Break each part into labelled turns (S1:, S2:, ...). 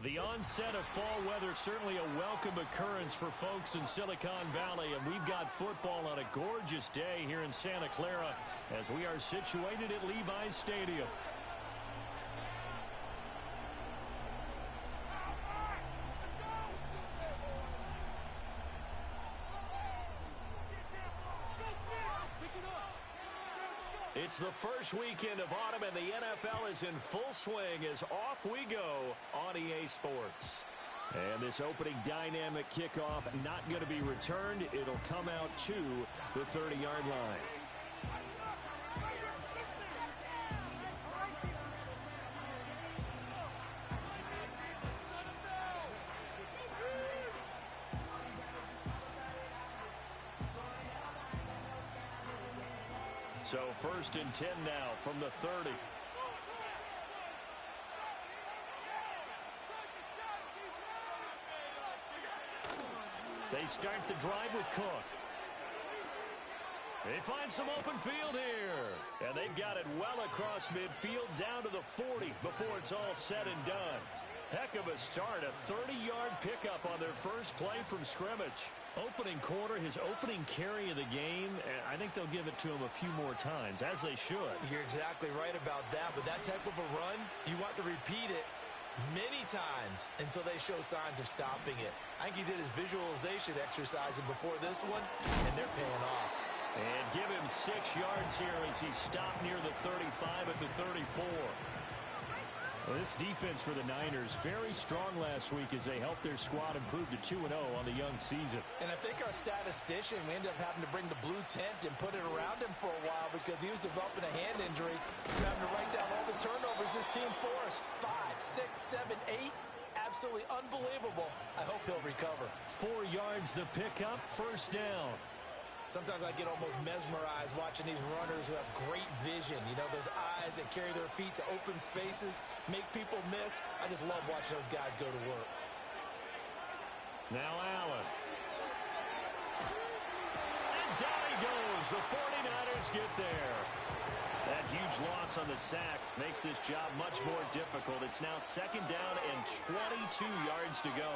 S1: The onset of fall weather, certainly a welcome occurrence for folks in Silicon Valley, and we've got football on a gorgeous day here in Santa Clara as we are situated at Levi's Stadium. It's the first weekend of autumn, and the NFL is in full swing as off we go on EA Sports. And this opening dynamic kickoff not going to be returned. It'll come out to the 30-yard line. So 1st and 10 now from the 30. They start the drive with Cook. They find some open field here. And they've got it well across midfield down to the 40 before it's all said and done. Heck of a start, a 30-yard pickup on their first play from scrimmage. Opening quarter, his opening carry of the game, and I think they'll give it to him a few more times, as they should.
S2: You're exactly right about that, but that type of a run, you want to repeat it many times until they show signs of stopping it. I think he did his visualization exercise before this one, and they're paying off.
S1: And give him 6 yards here as he stopped near the 35 at the 34. Well, this defense for the Niners, very strong last week as they helped their squad improve to 2-0 on the young season.
S2: And I think our statistician, we ended up having to bring the blue tent and put it around him for a while because he was developing a hand injury. We're having to write down all the turnovers this team forced. 5, 6, 7, 8. Absolutely unbelievable. I hope he'll recover.
S1: 4 yards the pickup, first down.
S2: Sometimes I get almost mesmerized watching these runners who have great vision. You know, those eyes that carry their feet to open spaces, make people miss. I just love watching those guys go to work.
S1: Now Allen. And down he goes. The 49ers get there. That huge loss on the sack makes this job much more difficult. It's now 2nd down and 22 yards to go.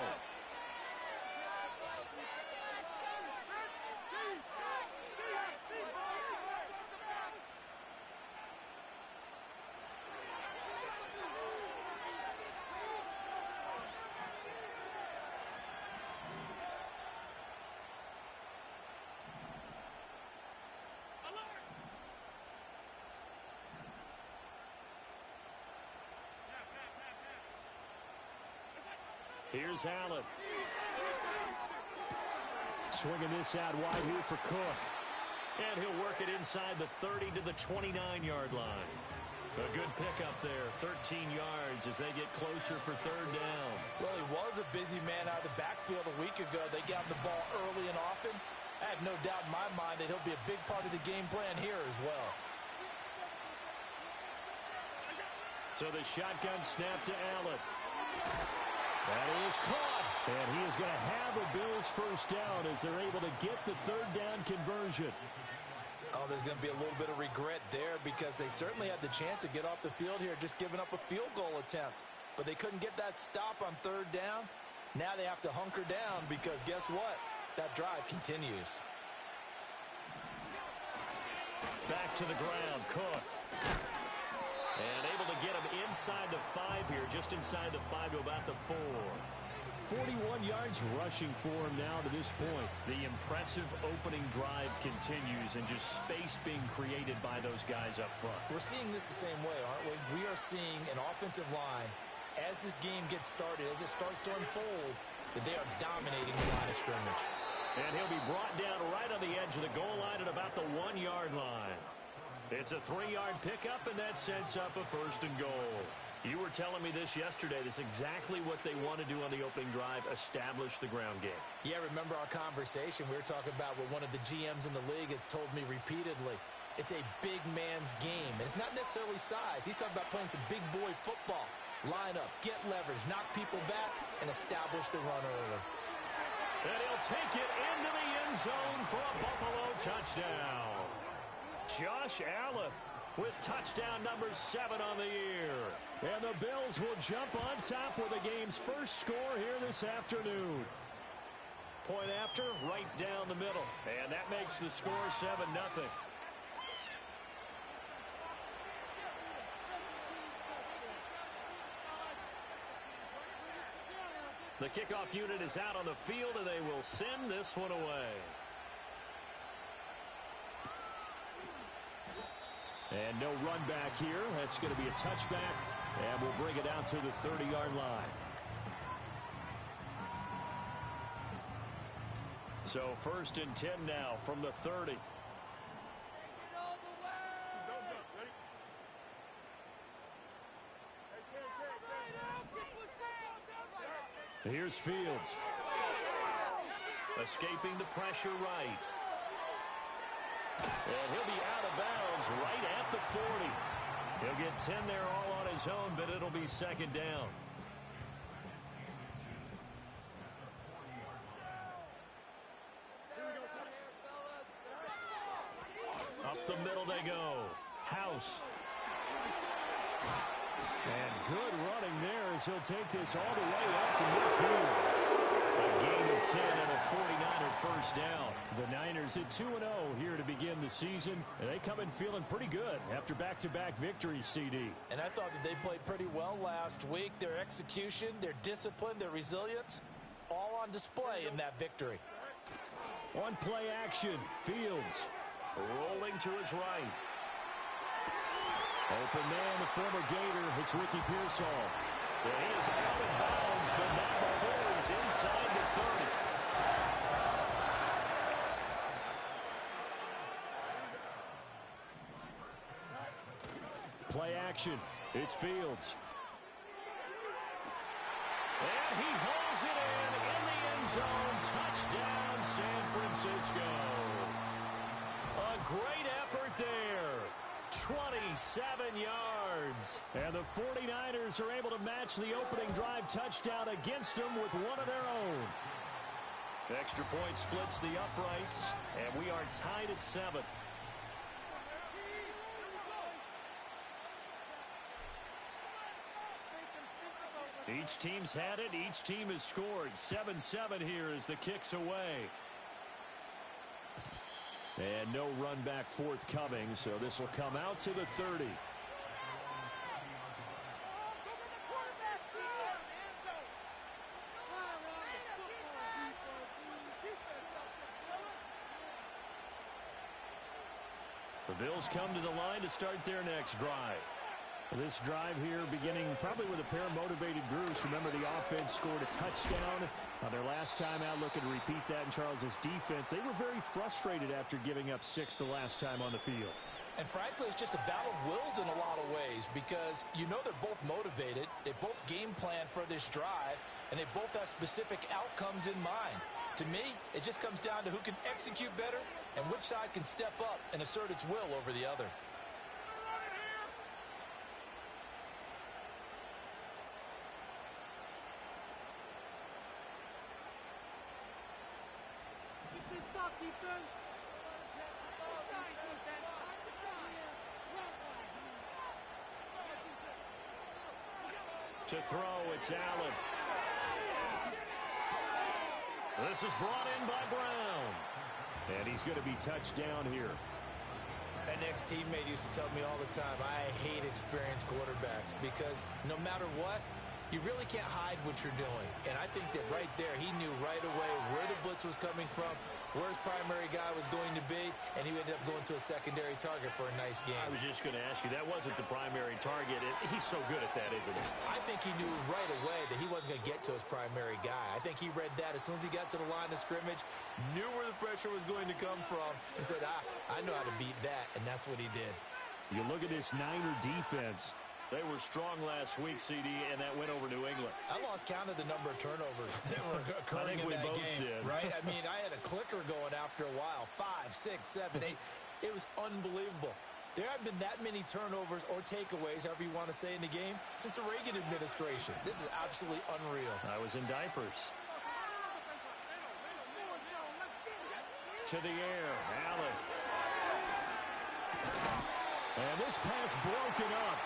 S1: Here's Allen. Swinging this out wide here for Cook. And he'll work it inside the 30 to the 29-yard line. A good pickup there, 13 yards as they get closer for 3rd down.
S2: Well, he was a busy man out of the backfield a week ago. They got him the ball early and often. I have no doubt in my mind that he'll be a big part of the game plan here as well.
S1: So the shotgun snap to Allen. That is caught, and he is going to have a Bills first down as they're able to get the 3rd down conversion.
S2: Oh, there's going to be a little bit of regret there because they certainly had the chance to get off the field here, just giving up a field goal attempt. But they couldn't get that stop on 3rd down. Now they have to hunker down because guess what? That drive continues.
S1: Back to the ground, Cook. And able to get him inside the 5 here, just inside the 5 to about the 4. 41 yards rushing for him now to this point. The impressive opening drive continues and just space being created by those guys up front.
S2: We're seeing this the same way, aren't we? We are seeing an offensive line, as this game gets started, as it starts to unfold, that they are dominating the line of scrimmage.
S1: And he'll be brought down right on the edge of the goal line at about the 1-yard line. It's a 3-yard pickup, and that sets up a 1st and goal. You were telling me this yesterday. This is exactly what they want to do on the opening drive, establish the ground game.
S2: Yeah, remember our conversation. We were talking about what one of the GMs in the league has told me repeatedly. It's a big man's game, and it's not necessarily size. He's talking about playing some big boy football. Line up, get leverage, knock people back, and establish the run early.
S1: And he'll take it into the end zone for a Buffalo touchdown. Josh Allen with touchdown number 7 on the year. And the Bills will jump on top with the game's first score here this afternoon. Point after, right down the middle. And that makes the score 7-0. The kickoff unit is out on the field, and they will send this one away. And no run back here. That's going to be a touchback, and we'll bring it out to the 30-yard line. So 1st and 10 now from the 30. Here's Fields. Escaping the pressure right. And he'll be out of bounds right at the 40. He'll get 10 there all on his own, but it'll be 2nd down. Up the middle they go. House. And good running there as he'll take this all the way up to midfield. A gain of 10 and a 49er first down. The Niners at 2-0 here to begin the season. And they come in feeling pretty good after back-to-back victories, CD.
S2: And I thought that they played pretty well last week. Their execution, their discipline, their resilience, all on display in that victory.
S1: On play action, Fields rolling to his right. Open man, the former Gator. It's Ricky Pearsall. And he is out of bounds, but not before he's inside the 30. Play action. It's Fields. And he hauls it in the end zone. Touchdown, San Francisco. A great effort there. 27 yards. And the 49ers are able to match the opening drive touchdown against them with one of their own. Extra point splits the uprights, and we are tied at 7. Each team's had it. Each team has scored. 7-7 here as the kick's away. And no run back forthcoming, so this will come out to the 30. The Bills come to the line to start their next drive. This drive here beginning probably with a pair of motivated groups. Remember, the offense scored a touchdown on their last time out. Looking to repeat that in Charles's defense. They were very frustrated after giving up 6 the last time on the field.
S2: And frankly, it's just a battle of wills in a lot of ways because you know they're both motivated. They both game plan for this drive, and they both have specific outcomes in mind. To me, it just comes down to who can execute better and which side can step up and assert its will over the other.
S1: To throw, it's Allen. This is brought in by Brown. And he's going to be touched down here.
S2: An ex-teammate used to tell me all the time, I hate experienced quarterbacks because no matter what, you really can't hide what you're doing. And I think that right there, he knew right away where the blitz was coming from, where his primary guy was going to be, and he ended up going to a secondary target for a nice game.
S1: I was just going to ask you, that wasn't the primary target. He's so good at that, isn't he?
S2: I think he knew right away that he wasn't going to get to his primary guy. I think he read that as soon as he got to the line of scrimmage, knew where the pressure was going to come from, and said, I know how to beat that, and that's what he did.
S1: You look at this Niner defense. They were strong last week, CD, and that went over New England.
S2: I lost count of the number of turnovers that were occurring in that game.
S1: Did.
S2: Right? I mean, I had a clicker going after a while. 5, 6, 7, 8. It was unbelievable. There haven't been that many turnovers or takeaways, however you want to say, in the game since the Reagan administration. This is absolutely unreal.
S1: I was in diapers. To the air, Allen. And this pass broken up.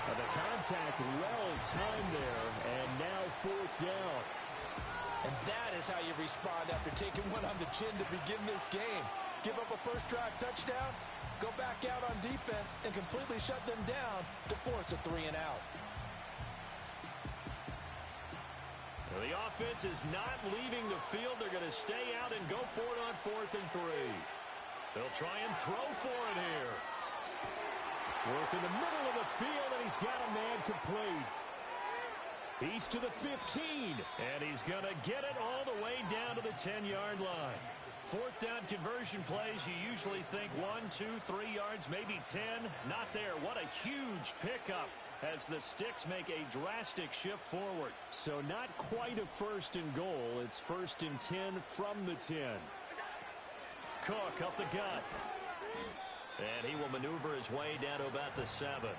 S1: The contact well timed there, and now fourth down.
S2: And that is how you respond after taking one on the chin to begin this game. Give up a first drive touchdown, go back out on defense, and completely shut them down to force a 3-and-out.
S1: The offense is not leaving the field. They're going to stay out and go for it on 4th and 3. They'll try and throw for it here. Work in the middle of the field, and he's got a man complete. He's to the 15, and he's going to get it all the way down to the 10-yard line. 4th down conversion plays, you usually think 1, 2, 3 yards, maybe 10. Not there. What a huge pickup as the Sticks make a drastic shift forward. So not quite a 1st and goal. It's 1st and 10 from the 10. Cook up the gut. And he will maneuver his way down to about the 7.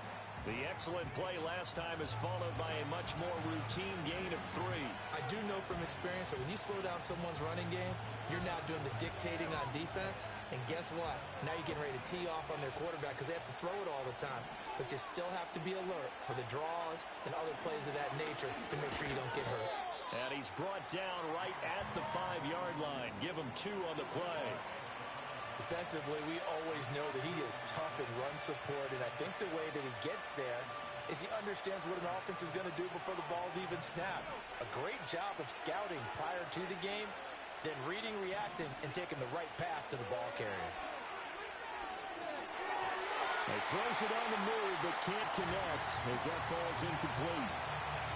S1: The excellent play last time is followed by a much more routine gain of 3.
S2: I do know from experience that when you slow down someone's running game, you're now doing the dictating on defense. And guess what? Now you're getting ready to tee off on their quarterback because they have to throw it all the time. But you still have to be alert for the draws and other plays of that nature to make sure you don't get hurt.
S1: And he's brought down right at the 5-yard line. Give him 2 on the play.
S2: Defensively, we always know that he is tough in run support, and I think the way that he gets there is he understands what an offense is going to do before the ball's even snapped. A great job of scouting prior to the game, then reading, reacting, and taking the right path to the ball carrier.
S1: He throws it on the move, but can't connect as that falls incomplete.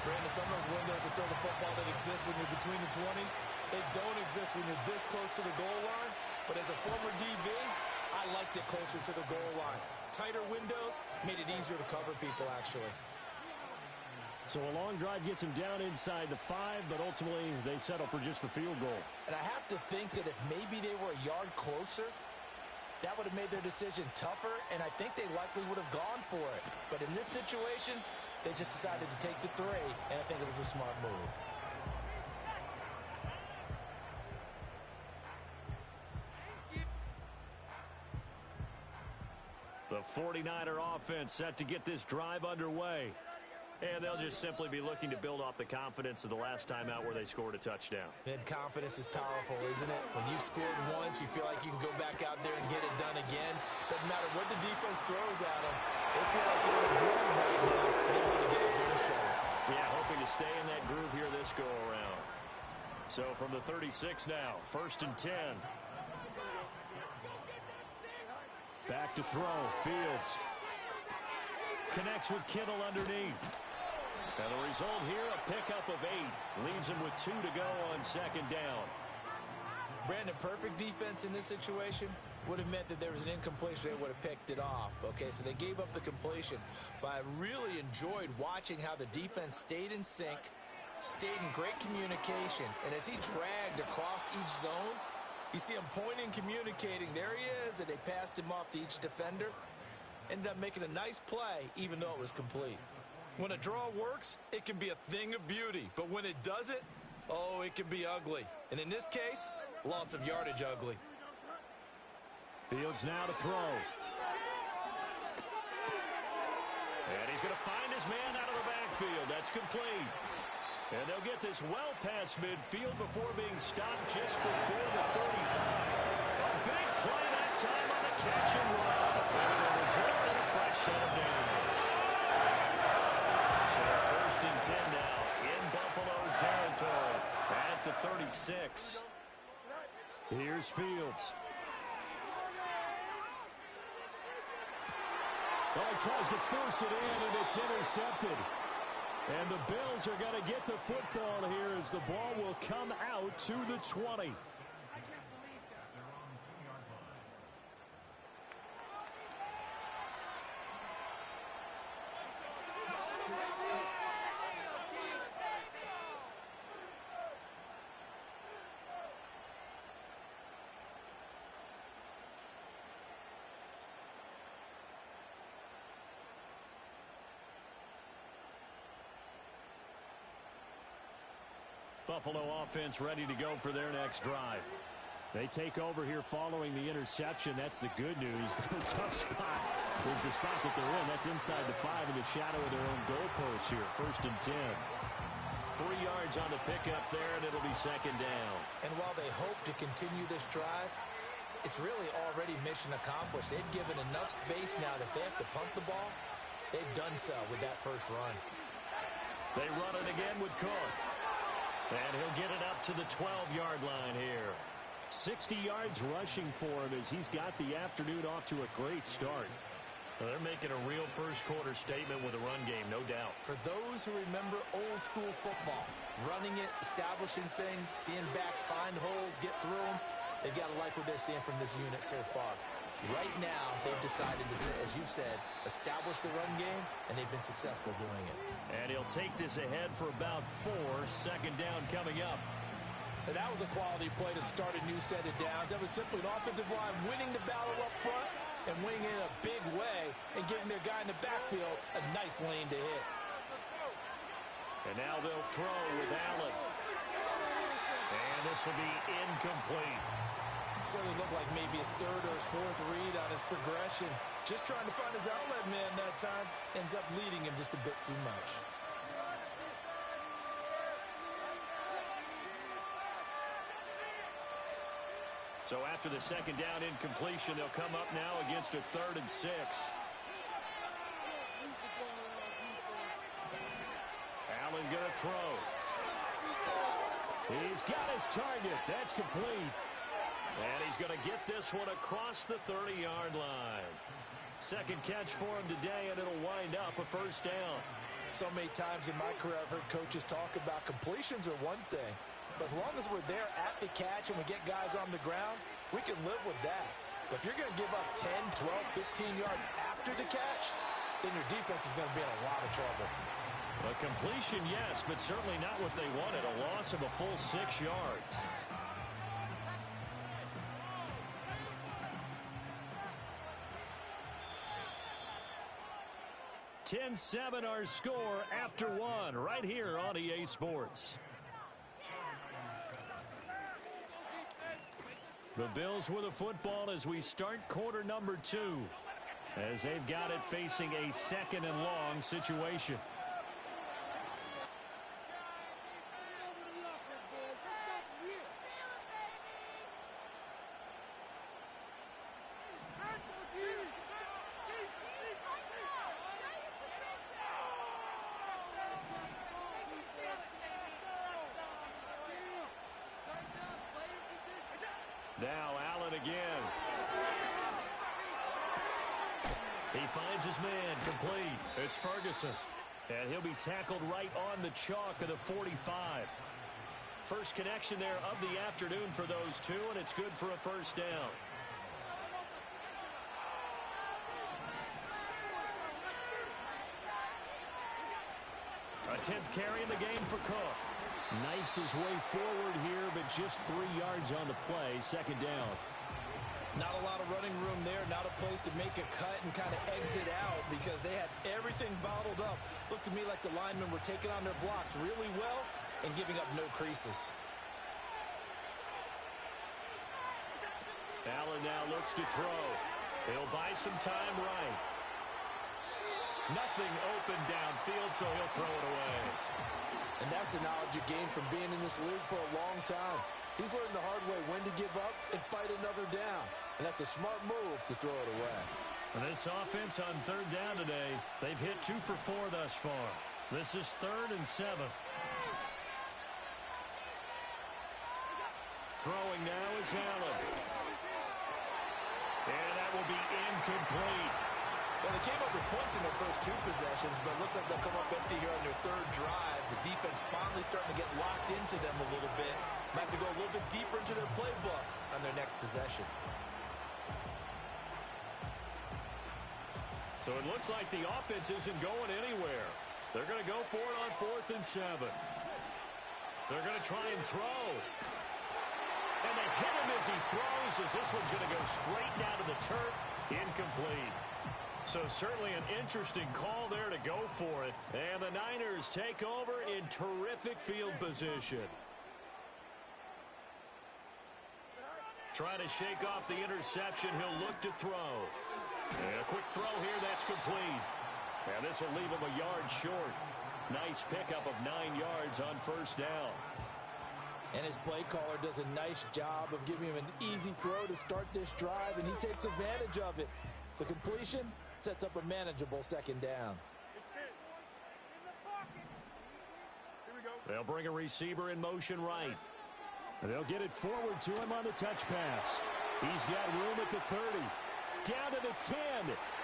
S2: Brandon, some of those windows until the football that exists when you're between the 20s, they don't exist when you're this close to the goal line. But as a former DB, I liked it closer to the goal line. Tighter windows made it easier to cover people, actually.
S1: So a long drive gets him down inside the 5, but ultimately they settle for just the field goal.
S2: And I have to think that if maybe they were a yard closer, that would have made their decision tougher, and I think they likely would have gone for it. But in this situation, they just decided to take the 3, and I think it was a smart move.
S1: The 49er offense set to get this drive underway. And they'll just simply be looking to build off the confidence of the last time out where they scored a touchdown.
S2: And confidence is powerful, isn't it? When you've scored once, you feel like you can go back out there and get it done again. Doesn't matter what the defense throws at them. They feel like they're in a groove right now. They want to get out there and show it.
S1: Yeah, hoping to stay in that groove here this go-around. So from the 36 now, 1st and 10. Back to throw. Fields connects with Kittle underneath. And the result here, a pickup of 8. Leaves him with 2 to go on 2nd down.
S2: Brandon, perfect defense in this situation would have meant that there was an incompletion. They would have picked it off. Okay, so they gave up the completion. But I really enjoyed watching how the defense stayed in sync, stayed in great communication. And as he dragged across each zone, you see him pointing, communicating. There he is, and they passed him off to each defender. Ended up making a nice play, even though it was complete. When a draw works, it can be a thing of beauty. But when it doesn't, oh, it can be ugly. And in this case, loss of yardage ugly.
S1: Fields now to throw. And he's going to find his man out of the backfield. That's complete. And they'll get this well past midfield before being stopped just before the 35. A big play that time on the catch and run. And it'll result in a fresh set of downs. So 1st and 10 now in Buffalo territory at the 36. Here's Fields. Oh, he tries to force it in, and it's intercepted. And the Bills are going to get the football here as the ball will come out to the 20. Buffalo offense ready to go for their next drive. They take over here following the interception. That's the good news. Their tough spot is the spot that they're in. That's inside the 5 in the shadow of their own goalpost here. 1st and 10. 3 yards on the pickup there, and it'll be 2nd down.
S2: And while they hope to continue this drive, it's really already mission accomplished. They've given enough space now that they have to punt the ball. They've done so with that first run.
S1: They run it again with Cook. And he'll get it up to the 12-yard line here. 60 yards rushing for him as he's got the afternoon off to a great start. Well, they're making a real first-quarter statement with a run game, no doubt.
S2: For those who remember old-school football, running it, establishing things, seeing backs find holes, get through them, they've got to like what they're seeing from this unit so far. Right now, they've decided to, as you've said, establish the run game, and they've been successful doing it.
S1: And he'll take this ahead for about 4. 2nd down coming up.
S2: And that was a quality play to start a new set of downs. That was simply an offensive line winning the battle up front and winning in a big way and giving their guy in the backfield a nice lane to hit.
S1: And now they'll throw with Allen. And this will be incomplete.
S2: It certainly looked like maybe his 3rd or his 4th read on his progression. Just trying to find his outlet man that time. Ends up leading him just a bit too much.
S1: So after the 2nd down incompletion, they'll come up now against a 3rd and 6. Allen gonna throw. He's got his target. That's complete. And he's going to get this one across the 30-yard line. 2nd catch for him today, and it'll wind up a 1st down.
S2: So many times in my career, I've heard coaches talk about completions are one thing. But as long as we're there at the catch and we get guys on the ground, we can live with that. But if you're going to give up 10, 12, 15 yards after the catch, then your defense is going to be in a lot of trouble.
S1: A completion, yes, but certainly not what they wanted. A loss of a full 6 yards. 10-7 our score after 1 right here on EA Sports. The Bills with a football as we start quarter number 2, as they've got it facing a 2nd and long situation. Now Allen again. He finds his man, complete. It's Ferguson. And he'll be tackled right on the chalk of the 45. First connection there of the afternoon for those two, and it's good for a 1st down. A 10th carry in the game for Cook. Knifes his way forward here, but just 3 yards on the play. 2nd down.
S2: Not a lot of running room there. Not a place to make a cut and kind of exit out because they had everything bottled up. Looked to me like the linemen were taking on their blocks really well and giving up no creases.
S1: Allen now looks to throw. He'll buy some time right. Nothing open downfield, so he'll throw it away.
S2: And that's the knowledge you gain from being in this league for a long time. He's learned the hard way when to give up and fight another down. And that's a smart move to throw it away.
S1: And this offense on 3rd down today, they've hit 2 for 4 thus far. This is 3rd and 7. Throwing now is Allen. And that will be incomplete.
S2: Well, they came up with points in their first 2 possessions, but it looks like they'll come up empty here on their 3rd drive. The defense finally starting to get locked into them a little bit. Might have to go a little bit deeper into their playbook on their next possession.
S1: So it looks like the offense isn't going anywhere. They're going to go for it on 4th and 7. They're going to try and throw. And they hit him as he throws, as this one's going to go straight down to the turf. Incomplete. So certainly an interesting call there to go for it. And the Niners take over in terrific field position. Trying to shake off the interception. He'll look to throw. And a quick throw here. That's complete. And this will leave him a yard short. Nice pickup of 9 yards on first down.
S2: And his play caller does a nice job of giving him an easy throw to start this drive, and he takes advantage of it. The completion sets up a manageable second down.
S1: They'll bring a receiver in motion right. They'll get it forward to him on the touch pass. He's got room at the 30. Down to the 10.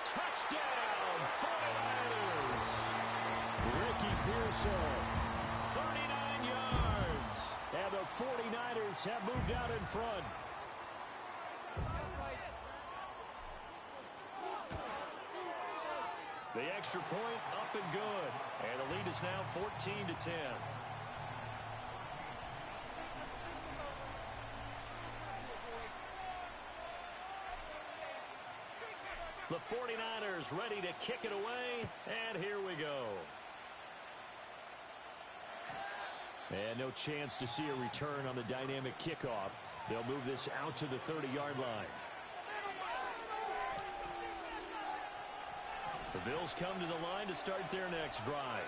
S1: Touchdown, 49ers. Ricky Pearsall, 39 yards. And the 49ers have moved out in front. The extra point up and good. And the lead is now 14-10. The 49ers ready to kick it away, and here we go. And no chance to see a return on the dynamic kickoff. They'll move this out to the 30-yard line. The Bills come to the line to start their next drive.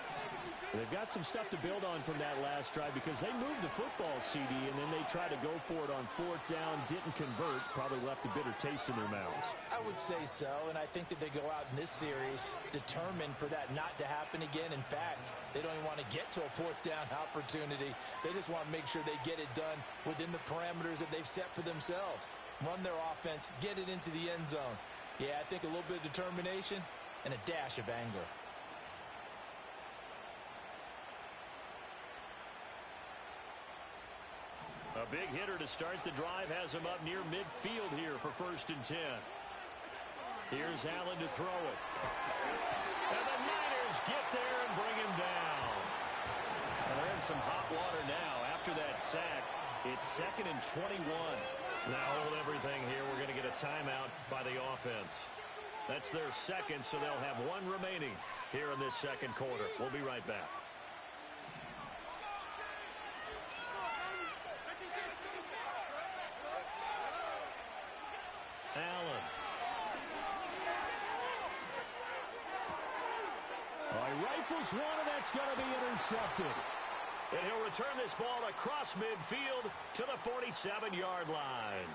S1: They've got some stuff to build on from that last drive because they moved the football, CD, and then they tried to go for it on 4th down, didn't convert, probably left a bitter taste in their mouths.
S2: I would say so, and I think that they go out in this series determined for that not to happen again. In fact, they don't even want to get to a 4th down opportunity. They just want to make sure they get it done within the parameters that they've set for themselves. Run their offense, get it into the end zone. Yeah, I think a little bit of determination and a dash of anger.
S1: A big hitter to start the drive has him up near midfield here for 1st and 10. Here's Allen to throw it. And the Niners get there and bring him down. And they're in some hot water now after that sack. It's 2nd and 21. Now hold everything here. We're going to get a timeout by the offense. That's their second, so they'll have one remaining here in this second quarter. We'll be right back. Allen. Oh, he rifles one, and that's going to be intercepted. And he'll return this ball across midfield to the 47-yard line.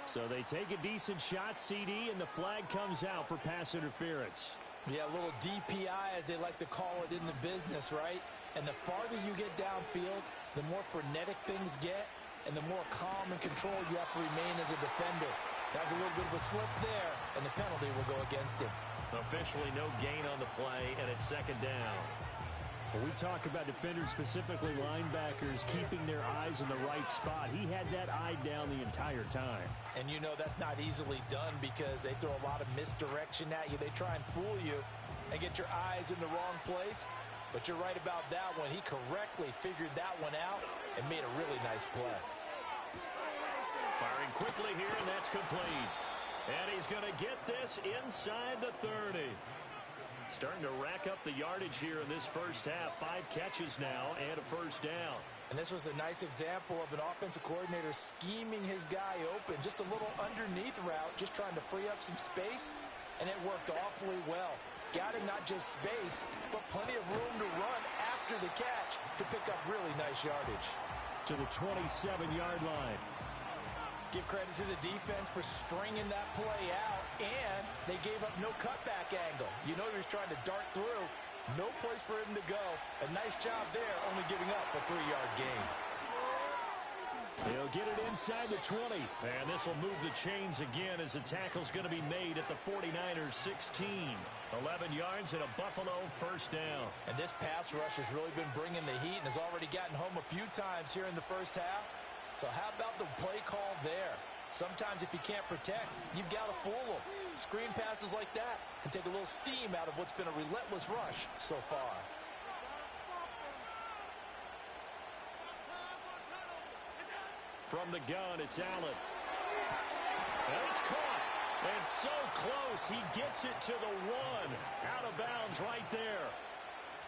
S1: So they take a decent shot, CD, and the flag comes out for pass interference.
S2: Yeah, a little DPI, as they like to call it in the business, right? And the farther you get downfield, the more frenetic things get, and the more calm and control you have to remain as a defender. That was a little bit of a slip there, and the penalty will go against him.
S1: Officially no gain on the play, and it's 2nd down.
S3: When we talk about defenders, specifically linebackers, keeping their eyes in the right spot. He had that eye down the entire time.
S2: And you know that's not easily done because they throw a lot of misdirection at you. They try and fool you and get your eyes in the wrong place. But you're right about that one. He correctly figured that one out and made a really nice play.
S1: Firing quickly here, and that's complete. And he's going to get this inside the 30. Starting to rack up the yardage here in this first half. 5 catches now and a 1st down.
S2: And this was a nice example of an offensive coordinator scheming his guy open. Just a little underneath route, just trying to free up some space, and it worked awfully well. Got him not just space, but plenty of room to run after the catch to pick up really nice yardage.
S3: To the 27-yard line.
S2: Give credit to the defense for stringing that play out, and they gave up no cutback angle. You know he was trying to dart through. No place for him to go. A nice job there, only giving up a 3-yard gain.
S1: He'll get it inside the 20. And this will move the chains again as the tackle's going to be made at the 49ers 16. 11 yards and a Buffalo 1st down.
S2: And this pass rush has really been bringing the heat and has already gotten home a few times here in the first half. So how about the play call there? Sometimes if you can't protect, you've got to fool them. Screen passes like that can take a little steam out of what's been a relentless rush so far.
S1: From the gun, it's Allen. And it's caught. And so close, he gets it to the 1. Out of bounds right there.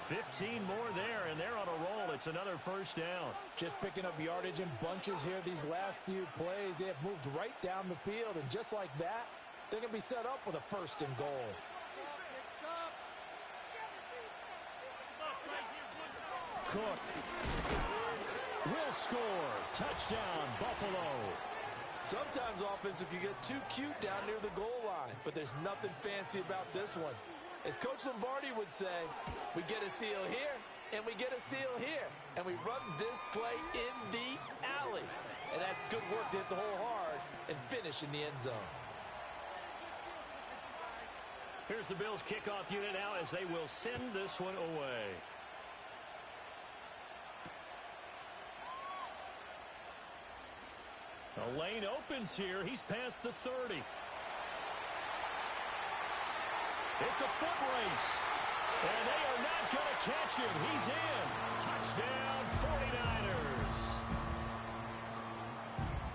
S1: 15 more there, and they're on a roll. It's another first down.
S2: Just picking up yardage in bunches here these last few plays. They have moved right down the field, and just like that, they're going to be set up with a first and goal.
S1: Cook will score. Touchdown, Buffalo.
S2: Sometimes offensive can get too cute down near the goal line, but there's nothing fancy about this one. As Coach Lombardi would say, we get a seal here, and we get a seal here, and we run this play in the alley. And that's good work to hit the hole hard and finish in the end zone.
S1: Here's the Bills kickoff unit now as they will send this one away. The lane opens here. He's past the 30. It's a foot race. And they are not going to catch him. He's in. Touchdown, 49ers.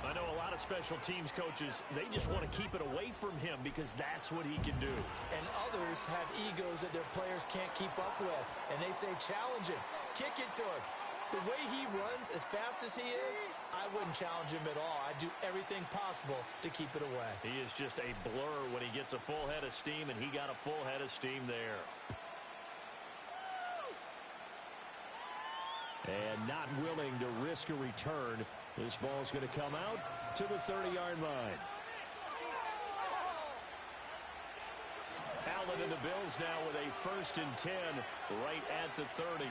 S1: I know a lot of special teams coaches, they just want to keep it away from him because that's what he can do.
S2: And others have egos that their players can't keep up with. And they say, challenge him. Kick it to him. The way he runs as fast as he is, I wouldn't challenge him at all. I'd do everything possible to keep it away.
S1: He is just a blur when he gets a full head of steam, and he got a full head of steam there. And not willing to risk a return. This ball's going to come out to the 30-yard line. Allen and the Bills now with a 1st and 10 right at the 30.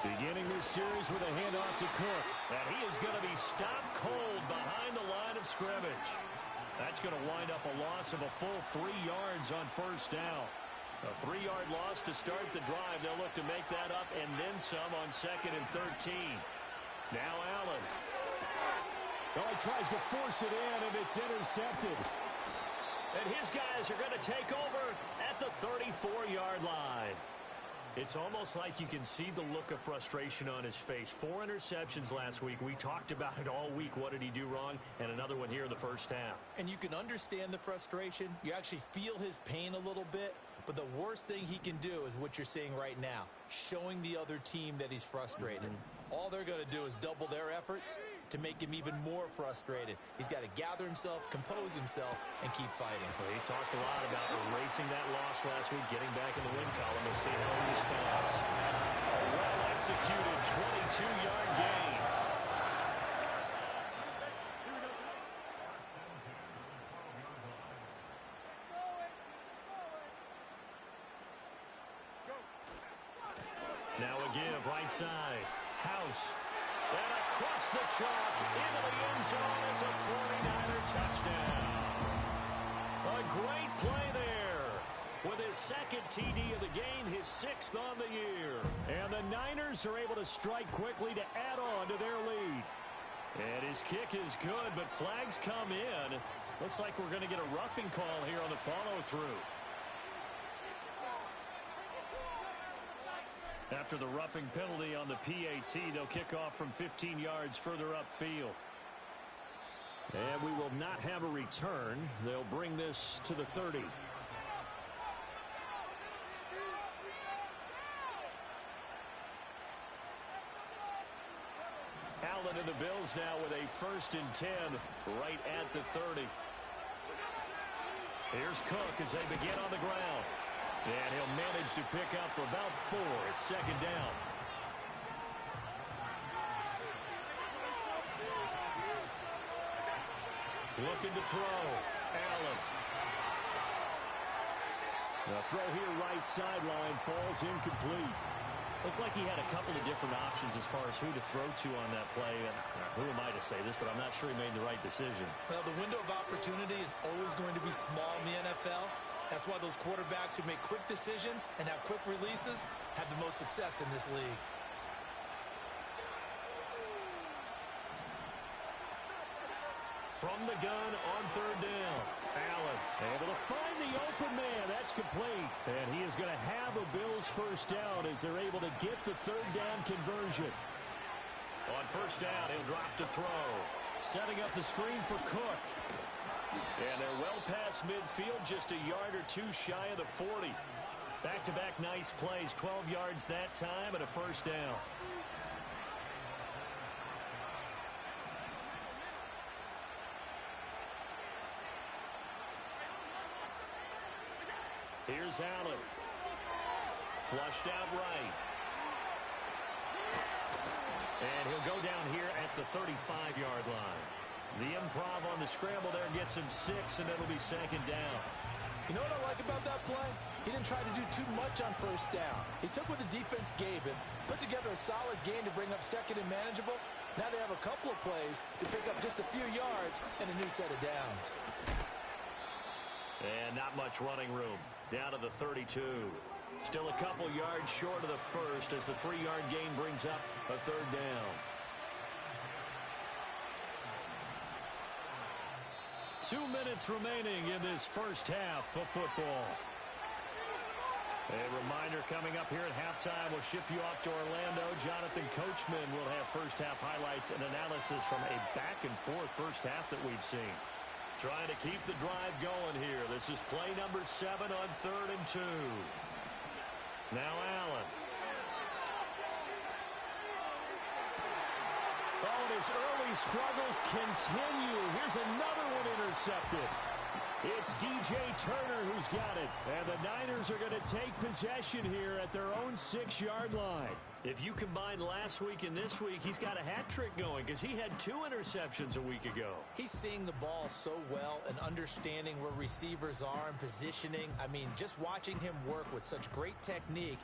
S1: Beginning this series with a handoff to Cook. And he is going to be stopped cold behind the line of scrimmage. That's going to wind up a loss of a full 3 yards on first down. A 3-yard loss to start the drive. They'll look to make that up and then some on 2nd and 13. Now Allen.
S3: Oh, he tries to force it in, and it's intercepted.
S1: And his guys are going to take over at the 34-yard line. It's almost like you can see the look of frustration on his face. 4 interceptions last week. We talked about it all week. What did he do wrong? And another one here in the first half.
S2: And you can understand the frustration. You actually feel his pain a little bit. But the worst thing he can do is what you're seeing right now, showing the other team that he's frustrated. All they're going to do is double their efforts to make him even more frustrated. He's got to gather himself, compose himself, and keep fighting.
S1: Well, he talked a lot about erasing that loss last week, getting back in the win column. We'll see how he responds. A well-executed 22-yard gain. Now a give, right side. House. And across the chalk, into the end zone. It's a 49er touchdown. A great play there. With his 2nd TD of the game, his 6th on the year.
S3: And the Niners are able to strike quickly to add on to their lead.
S1: And his kick is good, but flags come in. Looks like we're going to get a roughing call here on the follow-through. After the roughing penalty on the PAT, they'll kick off from 15 yards further upfield.
S3: And we will not have a return. They'll bring this to the 30.
S1: Allen and the Bills now with a 1st and 10 right at the 30. Here's Cook as they begin on the ground. And he'll manage to pick up about 4. It's 2nd down. Looking to throw. Allen.
S3: The throw here right sideline falls incomplete.
S1: Looked like he had a couple of different options as far as who to throw to on that play. And who am I to say this, but I'm not sure he made the right decision.
S2: Well, the window of opportunity is always going to be small in the NFL. That's why those quarterbacks who make quick decisions and have quick releases have the most success in this league.
S1: From the gun on 3rd down. Allen
S3: able to find the open man. That's complete. And he is going to have a Bills 1st down as they're able to get the 3rd down conversion.
S1: On 1st down, he'll drop to throw. Setting up the screen for Cook. And they're well past midfield, just a yard or two shy of the 40. Back-to-back nice plays, 12 yards that time and a first down. Here's Allen. Flushed out right. And he'll go down here at the 35-yard line. The improv on the scramble there gets him 6, and it'll be second down.
S2: You know what I like about that play? He didn't try to do too much on first down. He took what the defense gave him, put together a solid gain to bring up second and manageable. Now they have a couple of plays to pick up just a few yards and a new set of downs.
S1: And not much running room. Down to the 32. Still a couple yards short of the first as the 3-yard gain brings up a third down. 2 minutes remaining in this first half of football. A reminder coming up here at halftime. We'll ship you off to Orlando. Jonathan Coachman will have first half highlights and analysis from a back-and-forth first half that we've seen. Trying to keep the drive going here. This is play number 7 on 3rd and 2. Now Allen. Oh, and his early struggles continue. Here's another one intercepted. It's DJ Turner who's got it. And the Niners are going to take possession here at their own 6-yard line. If you combine last week and this week, he's got a hat trick going because he had 2 interceptions a week ago.
S2: He's seeing the ball so well and understanding where receivers are and positioning. I mean, just watching him work with such great technique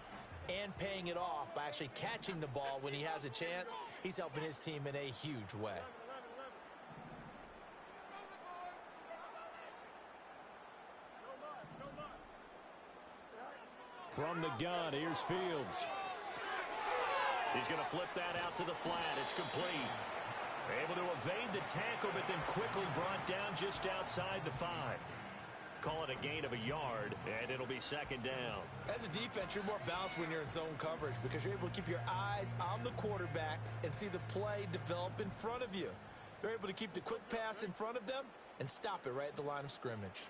S2: and paying it off by actually catching the ball when he has a chance, he's helping his team in a huge way.
S3: From the gun, here's Fields.
S1: He's going to flip that out to the flat. It's complete. Able to evade the tackle, but then quickly brought down just outside the 5. Call it a gain of a yard, and it'll be second down.
S2: As a defense, you're more balanced when you're in zone coverage because you're able to keep your eyes on the quarterback and see the play develop in front of you. They're able to keep the quick pass in front of them and stop it right at the line of scrimmage.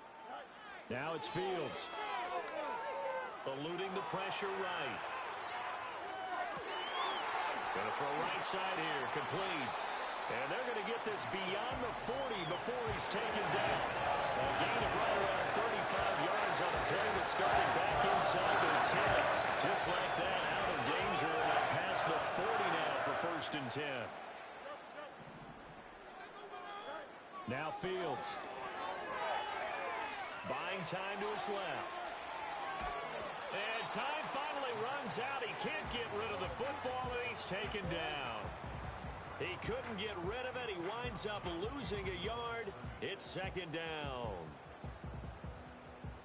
S3: Now it's Fields.
S1: Eluding the pressure right. Going to throw right side here, complete. And they're going to get this beyond the 40 before he's taken down. A gain of right around 35 yards on a play that started back inside their 10. Just like that, out of danger, and up past the 40 now for 1st and 10.
S3: Now Fields.
S1: Buying time to his left. And time finally runs out. He can't get rid of the football, and he's taken down. He couldn't get rid of it. He winds up losing a yard. It's second down.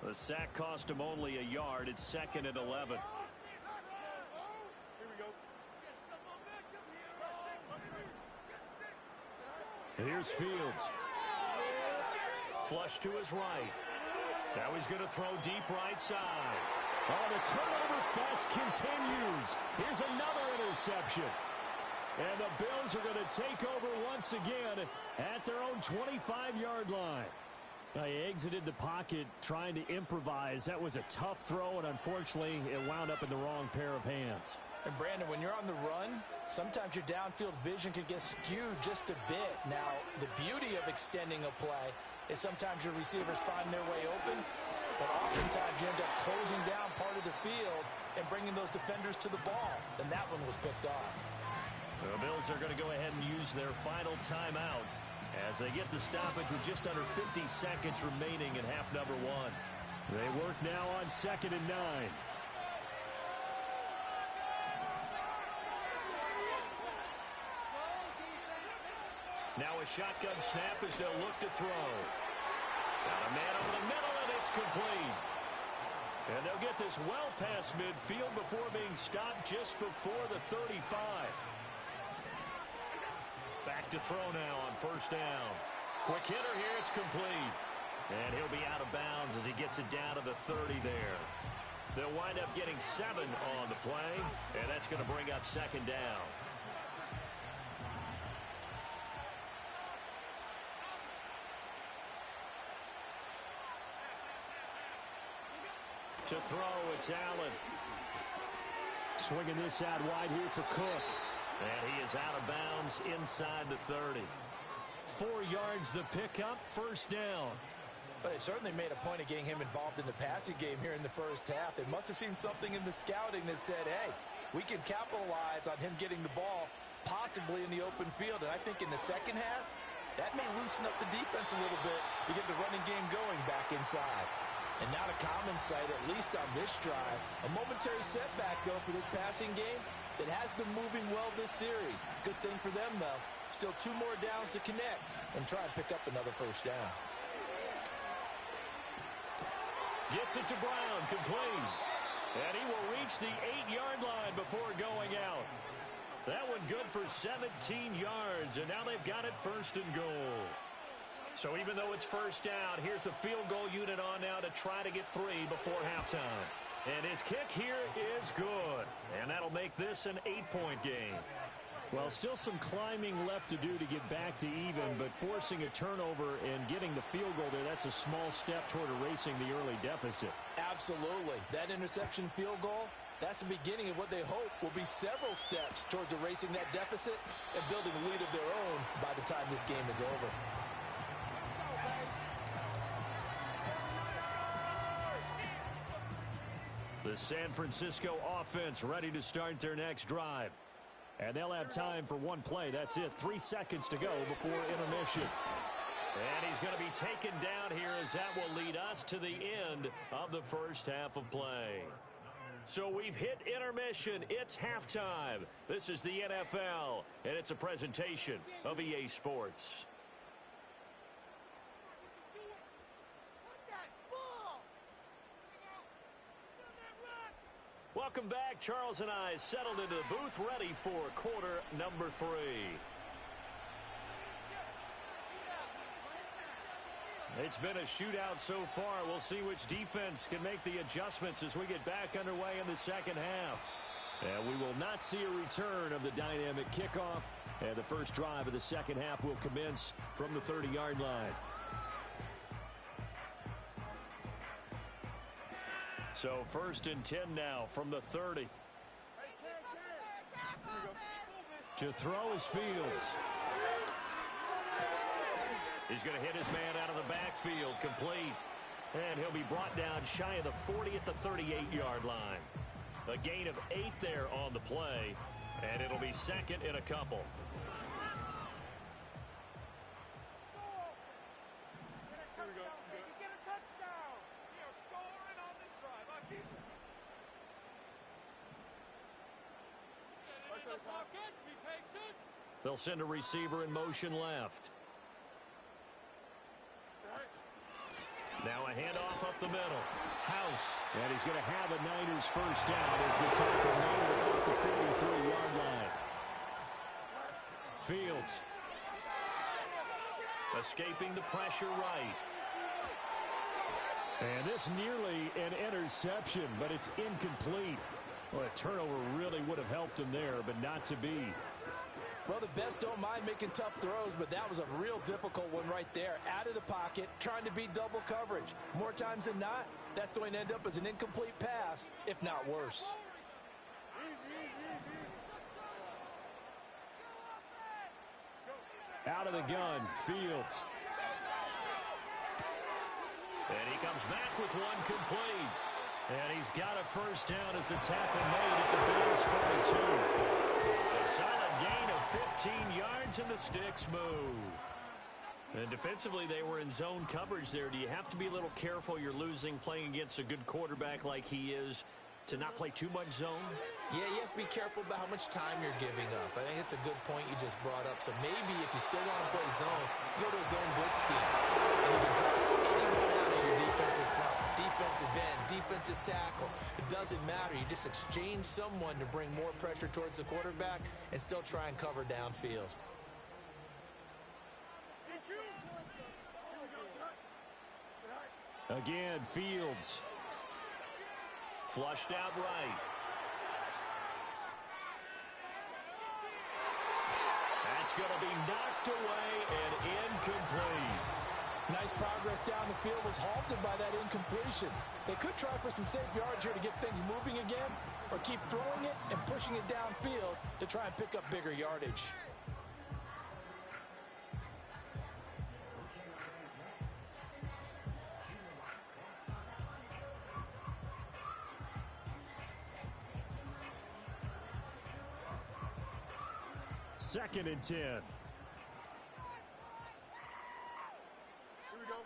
S1: The sack cost him only a yard. It's 2nd and 11.
S3: Here's Fields.
S1: Flush to his right. Now he's going to throw deep right side.
S3: Oh, the turnover fest continues. Here's another interception. And the Bills are going to take over once again at their own 25-yard line. Now, he exited the pocket trying to improvise. That was a tough throw, and unfortunately, it wound up in the wrong pair of hands.
S2: And, Brandon, when you're on the run, sometimes your downfield vision can get skewed just a bit. Now, the beauty of extending a play is sometimes your receivers find their way open, but oftentimes you end up closing down part of the field and bringing those defenders to the ball. And that one was picked off.
S1: The Bills are going to go ahead and use their final timeout as they get the stoppage with just under 50 seconds remaining in half number 1.
S3: They work now on 2nd and 9.
S1: Now a shotgun snap as they'll look to throw. Got a man over the middle, and it's complete. And they'll get this well past midfield before being stopped just before the 35. Back to throw now on 1st down. Quick hitter here, it's complete. And he'll be out of bounds as he gets it down to the 30 there. They'll wind up getting 7 on the play, and that's going to bring up 2nd down. To throw, it's Allen.
S3: Swinging this out wide here for Cook.
S1: And he is out of bounds inside the 30. 4 yards the pickup, first down.
S2: But they certainly made a point of getting him involved in the passing game here in the first half. They must have seen something in the scouting that said, hey, we can capitalize on him getting the ball possibly in the open field. And I think in the second half, that may loosen up the defense a little bit to get the running game going back inside. And not a common sight, at least on this drive. A momentary setback, though, for this passing game that has been moving well this series. Good thing for them, though. Still 2 more downs to connect and try and pick up another first down.
S1: Gets it to Brown, complete. And he will reach the 8-yard line before going out. That one good for 17 yards, and now they've got it first and goal. So even though it's first down, here's the field goal unit on now to try to get 3 before halftime. And his kick here is good. And that'll make this an 8-point game.
S3: Well, still some climbing left to do to get back to even, but forcing a turnover and getting the field goal there, that's a small step toward erasing the early deficit.
S2: Absolutely. That interception field goal, that's the beginning of what they hope will be several steps towards erasing that deficit and building a lead of their own by the time this game is over.
S1: The San Francisco offense ready to start their next drive.
S3: And they'll have time for one play. That's it. 3 seconds to go before intermission.
S1: And he's going to be taken down here as that will lead us to the end of the first half of play. So we've hit intermission. It's halftime. This is the NFL, and it's a presentation of EA Sports. Welcome back. Charles and I settled into the booth ready for quarter number 3. It's been a shootout so far. We'll see which defense can make the adjustments as we get back underway in the second half. And we will not see a return of the dynamic kickoff. And the first drive of the second half will commence from the 30-yard line. So first and 10 now from the 30.
S3: To throw is Fields.
S1: He's going to hit his man out of the backfield, complete. And he'll be brought down shy of the 40 at the 38-yard line. A gain of 8 there on the play, and it'll be second in a couple. They'll send a receiver in motion left. Now a handoff up the middle. House.
S3: And he's going to have a Niners first down as the tackle made about the 43-yard line. Fields.
S1: Escaping the pressure right.
S3: And this nearly an interception, but it's incomplete. Well, a turnover really would have helped him there, but not to be.
S2: Well, the best don't mind making tough throws, but that was a real difficult one right there. Out of the pocket, trying to beat double coverage. More times than not, that's going to end up as an incomplete pass, if not worse.
S3: Out of the gun, Fields.
S1: And he comes back with one complete. And he's got a first down as the tackle made at the Bills' 42. A solid gain of 15 yards and the sticks move. And defensively, they were in zone coverage there. Do you have to be a little careful? You're losing playing against a good quarterback like he is to not play too much zone?
S2: Yeah, you have to be careful about how much time you're giving up. I think it's a good point you just brought up. So maybe if you still want to play zone, you go to a zone blitz scheme. And you can drop anyone out of your defensive front. Defensive end, defensive tackle. It doesn't matter. You just exchange someone to bring more pressure towards the quarterback and still try and cover downfield.
S3: Again, Fields.
S1: Flushed out right. That's going to be knocked away and incomplete.
S2: Nice progress down the field was halted by that incompletion. They could try for some safe yards here to get things moving again, or keep throwing it and pushing it downfield to try and pick up bigger yardage.
S3: Second and 10.
S4: Here we go.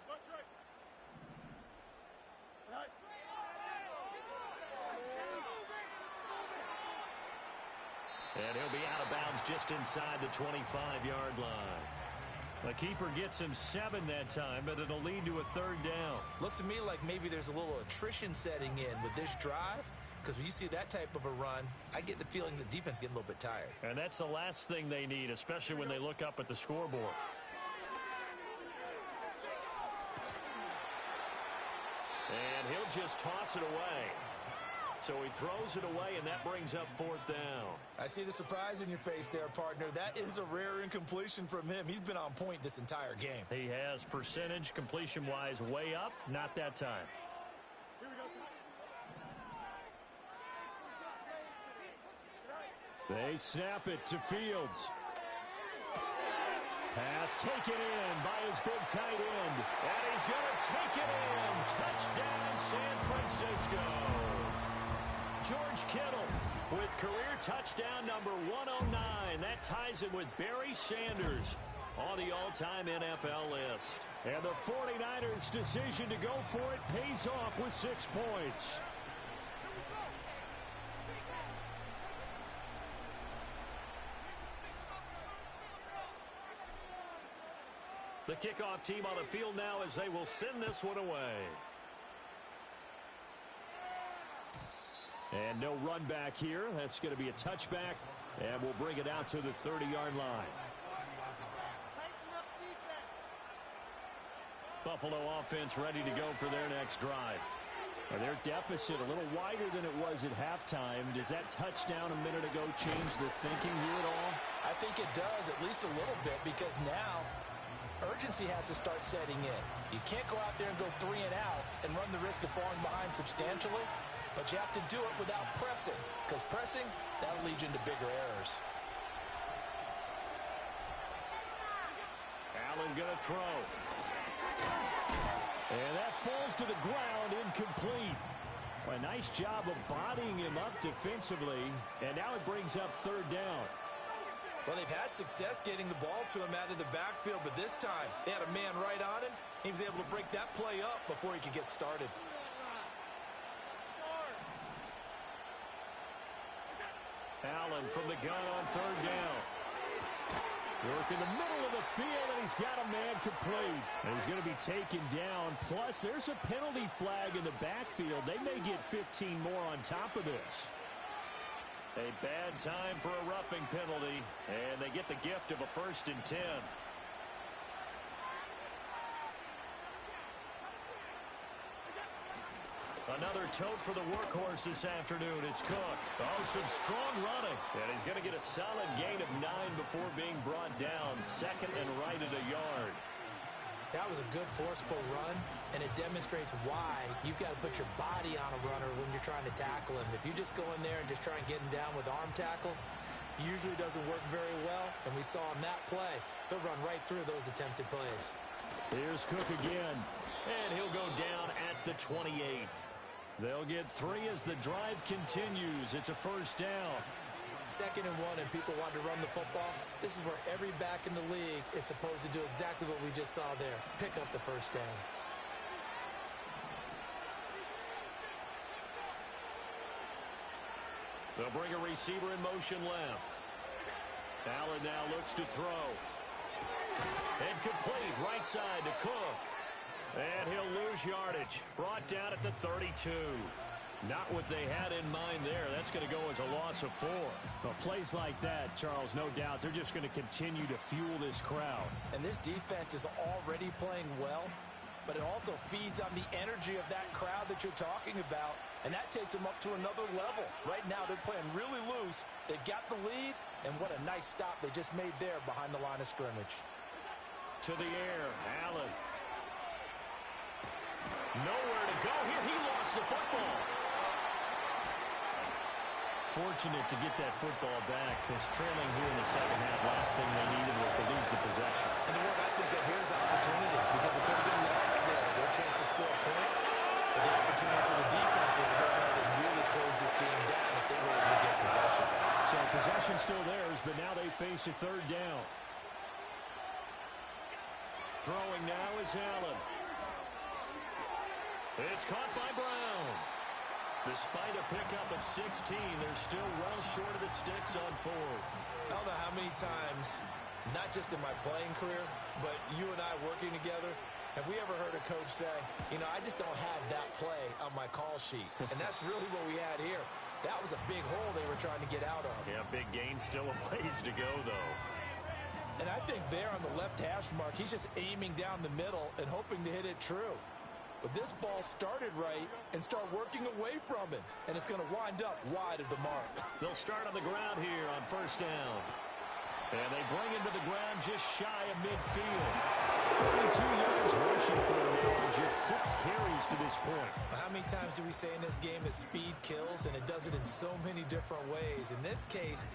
S4: Watch right. Right.
S1: And he'll be out of bounds just inside the 25-yard line. The keeper gets him 7 that time, but it'll lead to a third down.
S2: Looks to me like maybe there's a little attrition setting in with this drive, because when you see that type of a run, I get the feeling the defense getting a little bit tired.
S1: And that's the last thing they need, especially when they look up at the scoreboard. And he'll just toss it away. So he throws it away, and that brings up fourth down.
S2: I see the surprise in your face there, partner. That is a rare incompletion from him. He's been on point this entire game.
S1: He has percentage completion-wise way up, not that time.
S3: They snap it to Fields. Pass taken in by his big tight end.
S1: And he's going to take it in. Touchdown, San Francisco. George Kittle with career touchdown number 109. That ties him with Barry Sanders on the all-time NFL list.
S3: And the 49ers' decision to go for it pays off with 6 points.
S1: The kickoff team on the field now as they will send this one away.
S3: And no run back here. That's going to be a touchback. And we'll bring it out to the 30-yard line. Buffalo offense ready to go for their next drive. And their deficit a little wider than it was at halftime. Does that touchdown a minute ago change the thinking here at all?
S2: I think it does, at least a little bit, because now urgency has to start setting in. You can't go out there and go 3 and out and run the risk of falling behind substantially, but you have to do it without pressing, because pressing, that'll lead you into bigger errors.
S3: Allen going to throw. And that falls to the ground, incomplete. A nice job of bodying him up defensively, and now it brings up third down.
S2: Well, they've had success getting the ball to him out of the backfield, but this time they had a man right on him. He was able to break that play up before he could get started.
S3: Allen from the gun on third down. Work in the middle of the field, and he's got a man complete. And he's going to be taken down. Plus, there's a penalty flag in the backfield. They may get 15 more on top of this.
S1: A bad time for a roughing penalty, and they get the gift of a 1st and 10. Another tote for the workhorse this afternoon. It's Cook. Oh, some strong running. And he's going to get a solid gain of 9 before being brought down. 2nd and right at a yard.
S2: That was a good, forceful run, and it demonstrates why you've got to put your body on a runner when you're trying to tackle him. If you just go in there and just try and get him down with arm tackles, usually doesn't work very well, and we saw on that play, he'll run right through those attempted plays.
S3: Here's Cook again.
S1: And he'll go down at the 28.
S3: They'll get 3 as the drive continues. It's a 1st down.
S2: 2nd and 1, and people want to run the football. This is where every back in the league is supposed to do exactly what we just saw there. Pick up the 1st down.
S1: They'll bring a receiver in motion left. Allen now looks to throw. And complete right side to Cook. And he'll lose yardage. Brought down at the 32. Not what they had in mind there. That's going to go as a loss of 4.
S3: Well, plays like that, Charles, no doubt, they're just going to continue to fuel this crowd.
S2: And this defense is already playing well, but it also feeds on the energy of that crowd that you're talking about, and that takes them up to another level. Right now, they're playing really loose. They've got the lead, and what a nice stop they just made there behind the line of scrimmage.
S3: to the air. Allen. Nowhere to go here. He lost the football. Fortunate to get that football back, because trailing here in the second half, last thing they needed was to lose the possession.
S2: And the word I think of here is opportunity, because it could have been lost there. Their chance to score points. But the opportunity for the defense was to go ahead and really close this game down if they were able to get possession.
S3: So possession still theirs, but now they face a third down. Throwing now is Allen. It's caught by Brown. Despite a pickup of 16, they're still well short of the sticks on fourth.
S2: I don't know how many times, not just in my playing career, but you and I working together, have we ever heard a coach say, you know, I just don't have that play on my call sheet. And that's really what we had here. That was a big hole they were trying to get out of.
S3: Yeah, big gain, still a ways to go, though.
S2: And I think there on the left hash mark, he's just aiming down the middle and hoping to hit it true. But this ball started right and start working away from him. And it's going to wind up wide of the mark.
S3: They'll start on the ground here on first down. And they bring him to the ground just shy of midfield. 42 yards rushing for him now on just 6 carries to this point.
S2: How many times do we say in this game that speed kills, and it does it in so many different ways? In this case,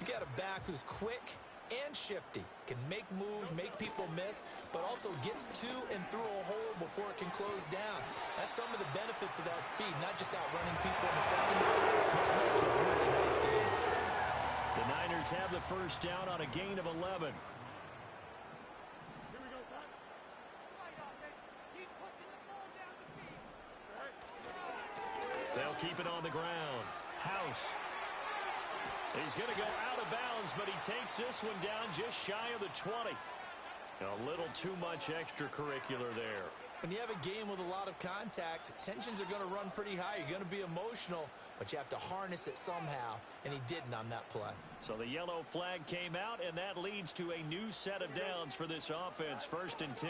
S2: you got a back who's quick and shifty, can make moves, make people miss, but also gets to and through a hole before it can close down. That's some of the benefits of that speed, not just outrunning people in the secondary, but led to a really nice game.
S3: The Niners have the first down on a gain of 11.
S4: Here we go, son. Right offense. Keep pushing the ball down the field. Right.
S3: They'll keep it on the ground. House. He's going to go out of bounds, but he takes this one down just shy of the 20. A little too much extracurricular there.
S2: When you have a game with a lot of contact, tensions are going to run pretty high. You're going to be emotional, but you have to harness it somehow, and he didn't on that play.
S3: So the yellow flag came out, and that leads to a new set of downs for this offense. 1st and 10.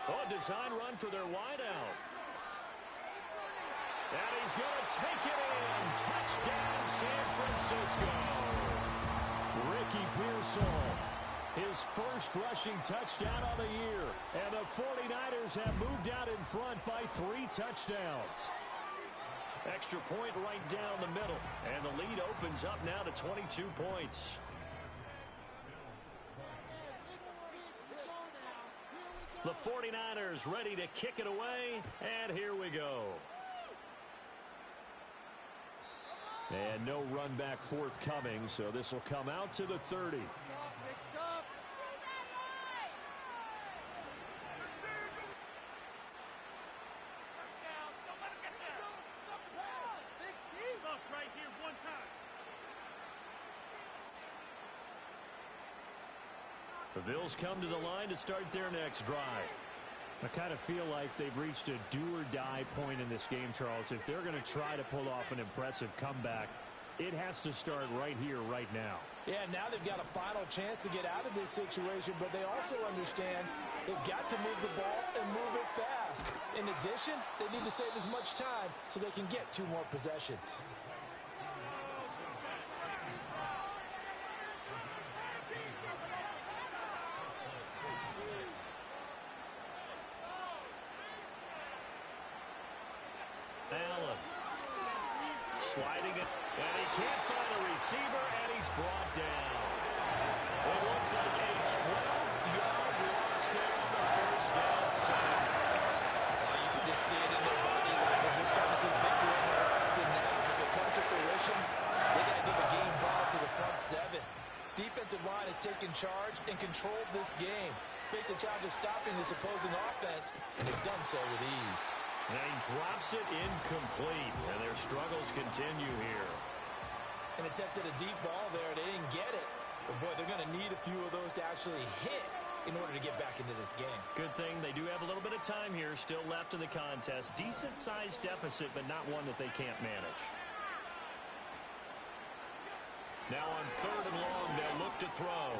S3: Oh, a design run for their wideout. And he's going to take it in. Touchdown, San Francisco. Ricky Pearsall, his first rushing touchdown of the year. And the 49ers have moved out in front by 3 touchdowns. Extra point right down the middle. And the lead opens up now to 22 points. The 49ers ready to kick it away. And here we go. And no run back forthcoming, so this will come out to the 30.
S4: Stop. First down. Don't let him get there. Stop the pass. Big D. Look right here one time.
S3: The Bills come to the line to start their next drive. I kind of feel like they've reached a do-or-die point in this game, Charles. If they're going to try to pull off an impressive comeback, it has to start right here, right now.
S2: Yeah, now they've got a final chance to get out of this situation, but they also understand they've got to move the ball and move it fast. In addition, they need to save as much time so they can get 2 more possessions.
S3: Allen sliding it, and he can't find a receiver, and he's brought down. It looks like a 12-yard loss there on the first down set.
S2: You can just see it in their body language. They're starting to see victory on the horizon now. If it comes to fruition, they got to give a game ball to the front 7. Defensive line has taken charge and controlled this game. Face a challenge of stopping this opposing offense, and they've done so with ease.
S3: And he drops it incomplete, and their struggles continue here.
S2: And attempted a deep ball there. They didn't get it. But, boy, they're going to need a few of those to actually hit in order to get back into this game.
S3: Good thing they do have a little bit of time here still left in the contest. Decent-sized deficit, but not one that they can't manage. Now on 3rd and long, they'll look to throw.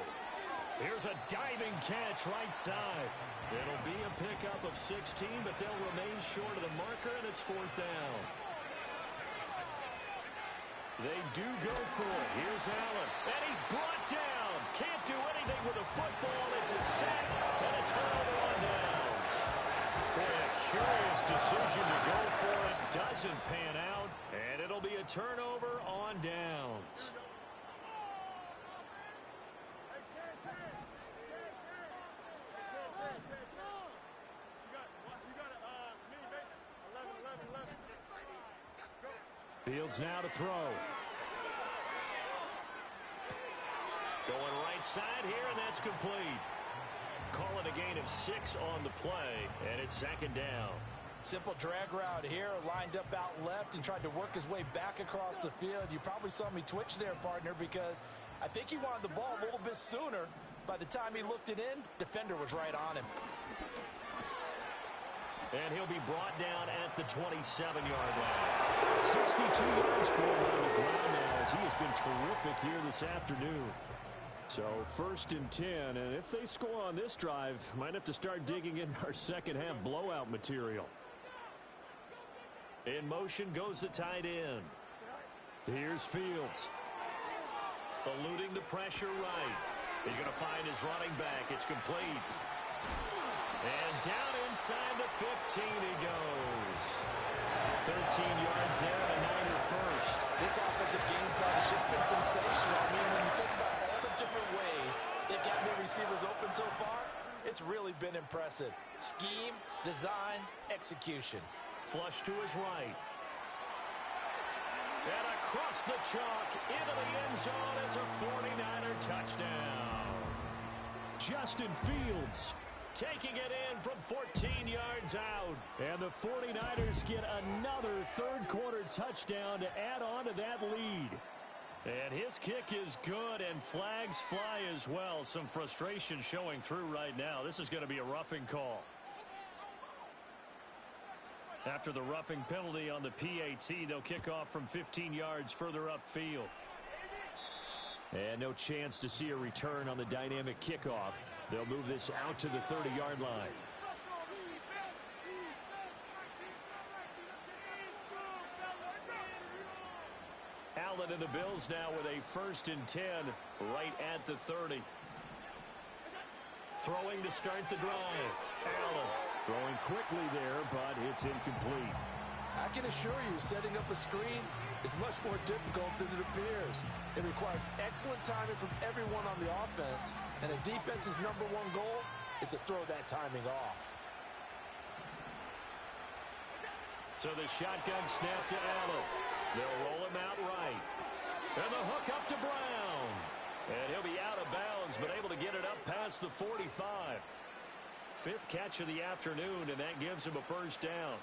S3: Here's a diving catch right side. It'll be a pickup of 16, but they'll remain short of the marker, and it's 4th down. They do go for it. Here's Allen, and he's brought down.
S1: Can't do anything with a football. It's a sack and a turnover on downs. Boy, a curious decision to go for it. Doesn't pan out, and it'll be a turnover on downs.
S3: Fields now to throw.
S1: Going right side here, and that's complete. Call it a gain of 6 on the play, and it's second down.
S2: Simple drag route here, lined up out left and tried to work his way back across the field. You probably saw me twitch there, partner, because I think he wanted the ball a little bit sooner. By the time he looked it in, defender was right on him.
S1: And he'll be brought down at the 27-yard line.
S3: 62 yards for him on the ground now, as he has been terrific here this afternoon. So 1st and 10, and if they score on this drive, might have to start digging in our second half blowout material.
S1: In motion goes the tight end.
S3: Here's Fields.
S1: Eluding the pressure right. He's going to find his running back. It's complete. And down inside the 15 he goes. 13 yards there and a Niner first.
S2: This offensive game plan has just been sensational. I mean, when you think about all the different ways they've gotten their receivers open so far, it's really been impressive. Scheme, design, execution.
S1: Flush to his right. And across the chalk into the end zone. It's a 49er touchdown.
S3: Justin Fields
S1: taking it in from 14 yards out.
S3: And the 49ers get another third-quarter touchdown to add on to that lead.
S1: And his kick is good, and flags fly as well. Some frustration showing through right now. This is going to be a roughing call. After the roughing penalty on the PAT, they'll kick off from 15 yards further upfield.
S3: And no chance to see a return on the dynamic kickoff. They'll move this out to the 30-yard line.
S1: Allen and the Bills now with a 1st and 10 right at the 30. Throwing to start the drive. Allen
S3: throwing quickly there, but it's incomplete.
S2: I can assure you, setting up a screen is much more difficult than it appears. It requires excellent timing from everyone on the offense, and a defense's #1 goal is to throw that timing off.
S1: So the shotgun snap to Allen. They'll roll him out right. And the hook up to Brown. And he'll be out of bounds, but able to get it up past the 45. 5th catch of the afternoon, and that gives him a 1st down.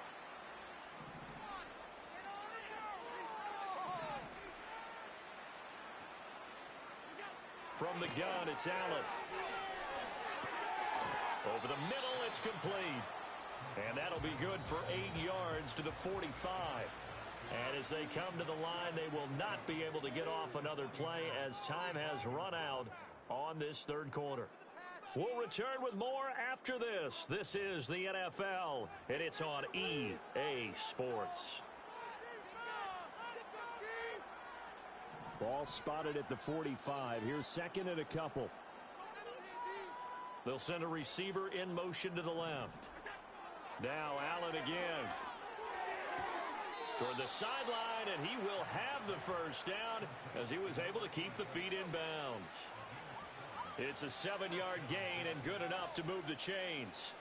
S1: From the gun, it's Allen. Over the middle, it's complete. And that'll be good for 8 yards to the 45. And as they come to the line, they will not be able to get off another play as time has run out on this 3rd quarter. We'll return with more after this. This is the NFL, and it's on EA Sports.
S3: Ball spotted at the 45. Here's 2nd and a couple.
S1: They'll send a receiver in motion to the left. Now Allen again. Toward the sideline, and he will have the 1st down as he was able to keep the feet in bounds. It's a 7-yard gain and good enough to move the chains.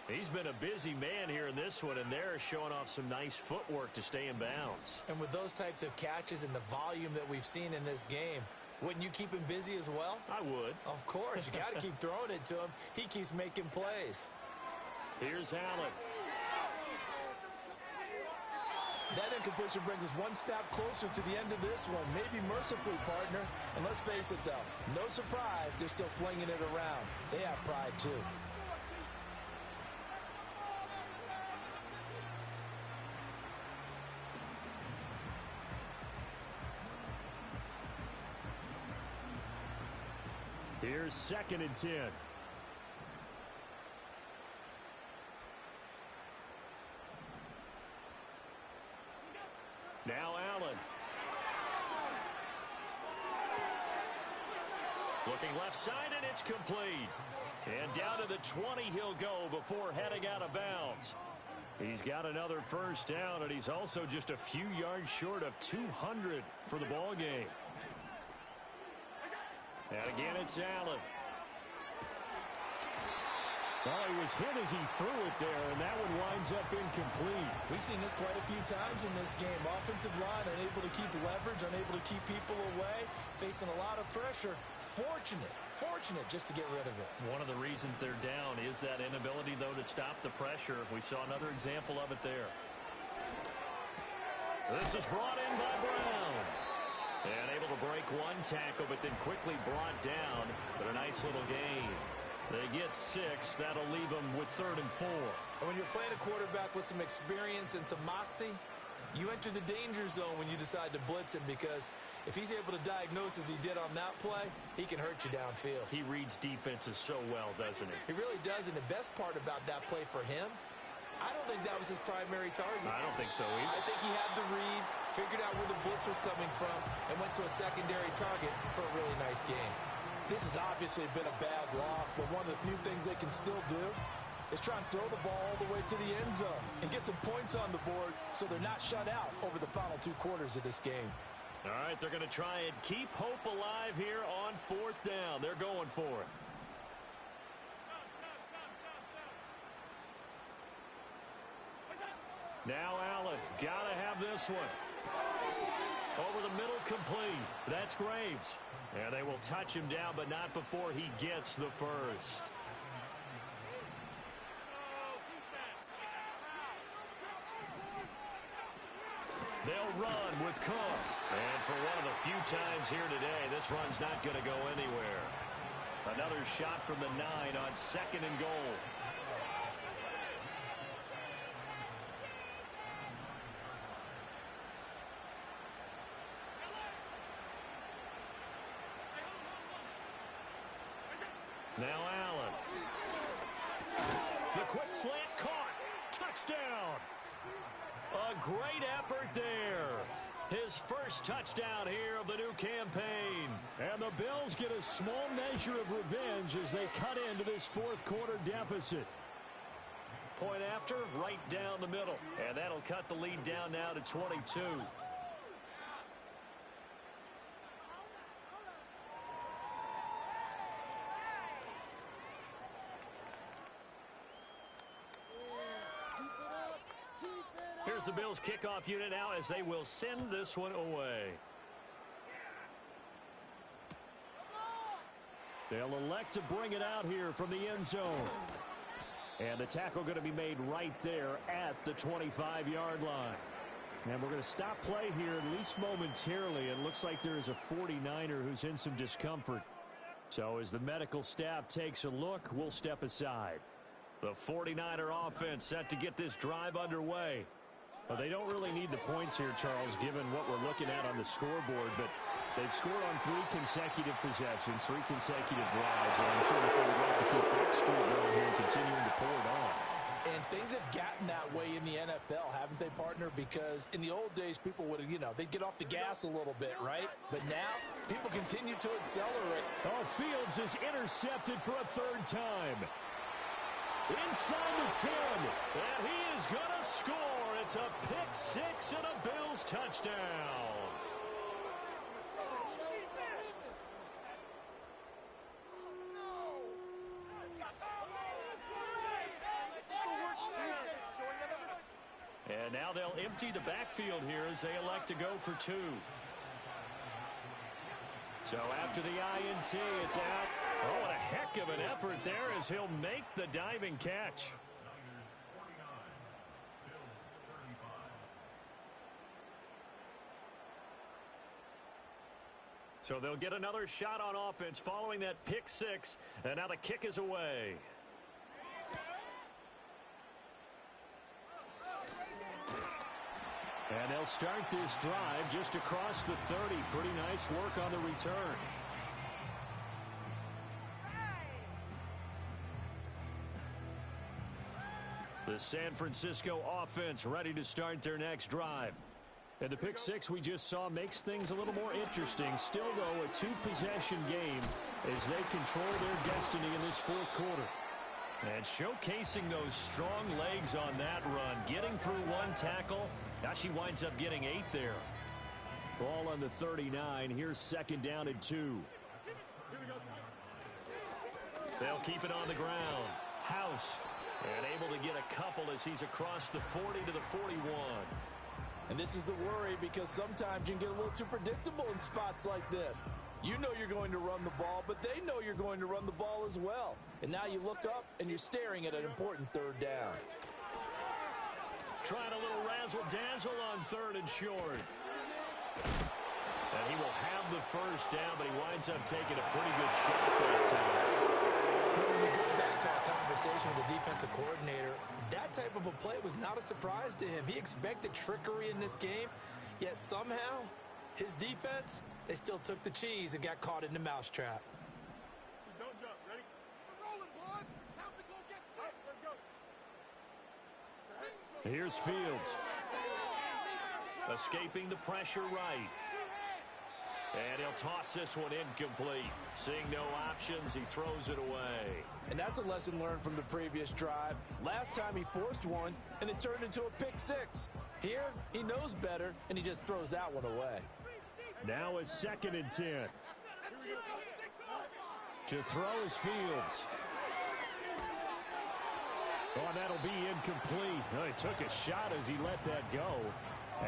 S1: He's been a busy man here in this one, and they're showing off some nice footwork to stay in bounds.
S2: And with those types of catches and the volume that we've seen in this game, wouldn't you keep him busy as well?
S1: I would.
S2: Of course. You got to keep throwing it to him. He keeps making plays.
S1: Here's Allen.
S2: That incompletion brings us one snap closer to the end of this one. Maybe mercifully, partner. And let's face it, though, no surprise, they're still flinging it around. They have pride, too.
S3: Here's 2nd and 10.
S1: Now Allen. Looking left side, and it's complete. And down to the 20 he'll go before heading out of bounds. He's got another first down, and he's also just a few yards short of 200 for the ball game. And again, it's Allen. Well, he was hit as he threw it there, and that one winds up incomplete.
S2: We've seen this quite a few times in this game. Offensive line unable to keep leverage, unable to keep people away, facing a lot of pressure. Fortunate just to get rid of it.
S1: One of the reasons they're down is that inability, though, to stop the pressure. We saw another example of it there. This is brought in by Brown. And able to break one tackle, but then quickly brought down. But a nice little gain. They get 6. That'll leave them with 3rd and 4.
S2: And when you're playing a quarterback with some experience and some moxie, you enter the danger zone when you decide to blitz him, because if he's able to diagnose as he did on that play, he can hurt you downfield.
S1: He reads defenses so well, doesn't he?
S2: He really does, and the best part about that play for him, I don't think that was his primary target.
S1: I don't think so either.
S2: I think he had the read, figured out where the blitz was coming from, and went to a secondary target for a really nice game.
S5: This has obviously been a bad loss, but one of the few things they can still do is try and throw the ball all the way to the end zone and get some points on the board so they're not shut out over the final 2 quarters of this game.
S1: All right, they're going to try and keep hope alive here on 4th down. They're going for it. Now Allen, got to have this one. Over the middle, complete. That's Graves. And they will touch him down, but not before he gets the first. They'll run with Cook. And for one of the few times here today, this run's not going to go anywhere. Another shot from the 9 on 2nd and goal. Now Allen. The quick slant caught. Touchdown. A great effort there. His first touchdown here of the new campaign.
S3: And the Bills get a small measure of revenge as they cut into this 4th quarter deficit.
S1: Point after, right down the middle. And that'll cut the lead down now to 22. Here's the Bills kickoff unit now as they will send this one away.
S3: They'll elect to bring it out here from the end zone. And the tackle going to be made right there at the 25-yard line. And we're going to stop play here at least momentarily. It looks like there is a 49er who's in some discomfort. So as the medical staff takes a look, we'll step aside.
S1: The 49er offense set to get this drive underway.
S3: Well, they don't really need the points here, Charles, given what we're looking at on the scoreboard. But they've scored on 3 consecutive possessions, 3 consecutive drives. And I'm sure that they would like to keep that streak going here and continuing to pour it on.
S5: And things have gotten that way in the NFL, haven't they, partner? Because in the old days, people would, they'd get off the gas a little bit, right? But now, people continue to accelerate.
S3: Oh, Fields is intercepted for a 3rd time. Inside the 10.
S1: And he is going to score. It's a pick-6 and a Bills touchdown. And now they'll empty the backfield here as they elect to go for 2. So after the INT, it's out. Oh, what a heck of an effort there as he'll make the diving catch. So they'll get another shot on offense following that pick-6, and now the kick is away.
S3: And they'll start this drive just across the 30. Pretty nice work on the return.
S1: The San Francisco offense ready to start their next drive.
S3: And the pick six we just saw makes things a little more interesting. Still, though, a two-possession game as they control their destiny in this fourth quarter. And showcasing those strong legs on that run. Getting through one tackle. Now she winds up getting 8 there. Ball on the 39. Here's second down and 2. They'll keep it on the ground. House. And able to get a couple as he's across the 40 to the 41.
S5: And this is the worry because sometimes you can get a little too predictable in spots like this. You know you're going to run the ball, but they know you're going to run the ball as well. And now you look up and you're staring at an important third down.
S3: Trying a little razzle-dazzle on third and short. And he will have the first down, but he winds up taking a pretty good shot that time.
S2: When we go back to our conversation with the defensive coordinator, that type of a play was not a surprise to him. He expected trickery in this game, yet somehow his defense, they still took the cheese and got caught in the mousetrap.
S4: Don't jump. Ready? We're rolling, boys. Time to go get fit. Let's go.
S3: Here's Fields. Escaping the pressure right. And he'll toss this one incomplete. Seeing no options, he throws it away.
S5: And that's a lesson learned from the previous drive. Last time he forced one, and it turned into a pick six. Here, he knows better, and he just throws that one away.
S3: Now it's second and 10. To throw is Fields. Oh, and that'll be incomplete. Oh, he took a shot as he let that go.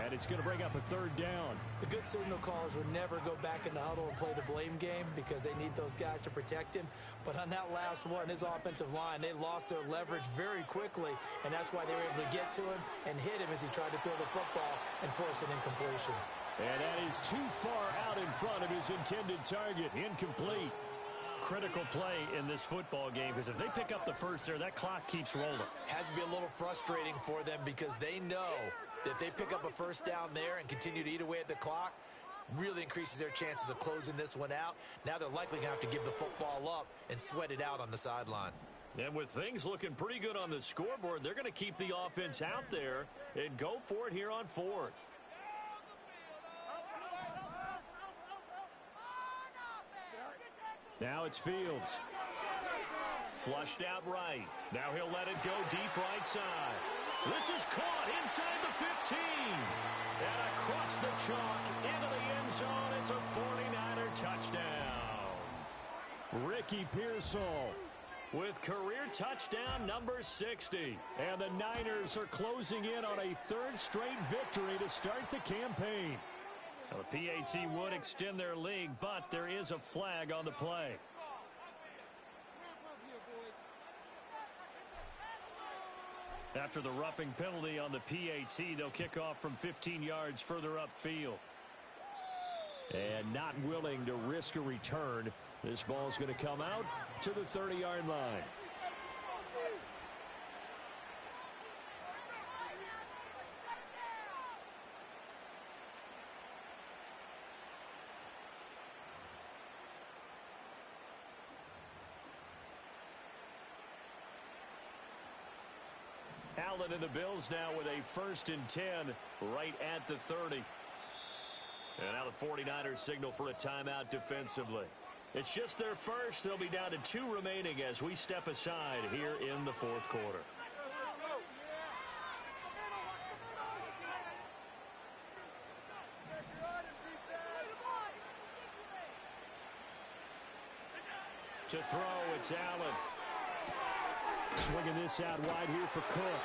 S3: And it's going to bring up a third down.
S2: The good signal callers would never go back in the huddle and play the blame game because they need those guys to protect him. But on that last one, his offensive line, they lost their leverage very quickly, and that's why they were able to get to him and hit him as he tried to throw the football and force an incompletion.
S3: And that is too far out in front of his intended target. Incomplete. Critical play in this football game because if they pick up the first there, that clock keeps rolling.
S2: Has to be a little frustrating for them because they know that if they pick up a first down there and continue to eat away at the clock, really increases their chances of closing this one out. Now they're likely going to have to give the football up and sweat it out on the sideline.
S3: And with things looking pretty good on the scoreboard, they're going to keep the offense out there and go for it here on fourth. Now it's Fields. Flushed out right. Now he'll let it go deep right side. This is caught inside the 15. And across the chalk into the end zone. It's a 49er touchdown. Ricky Pearsall with career touchdown number 60. And the Niners are closing in on a third straight victory to start the campaign. Now, the PAT would extend their lead, but there is a flag on the play. After the roughing penalty on the PAT, they'll kick off from 15 yards further upfield. And not willing to risk a return, this ball's going to come out to the 30-yard line. Allen and the Bills now with a 1st and 10 right at the 30. And now the 49ers signal for a timeout defensively. It's just their first. They'll be down to 2 remaining as we step aside here in the fourth quarter. To throw, it's Allen. Swinging this out wide here for Cook.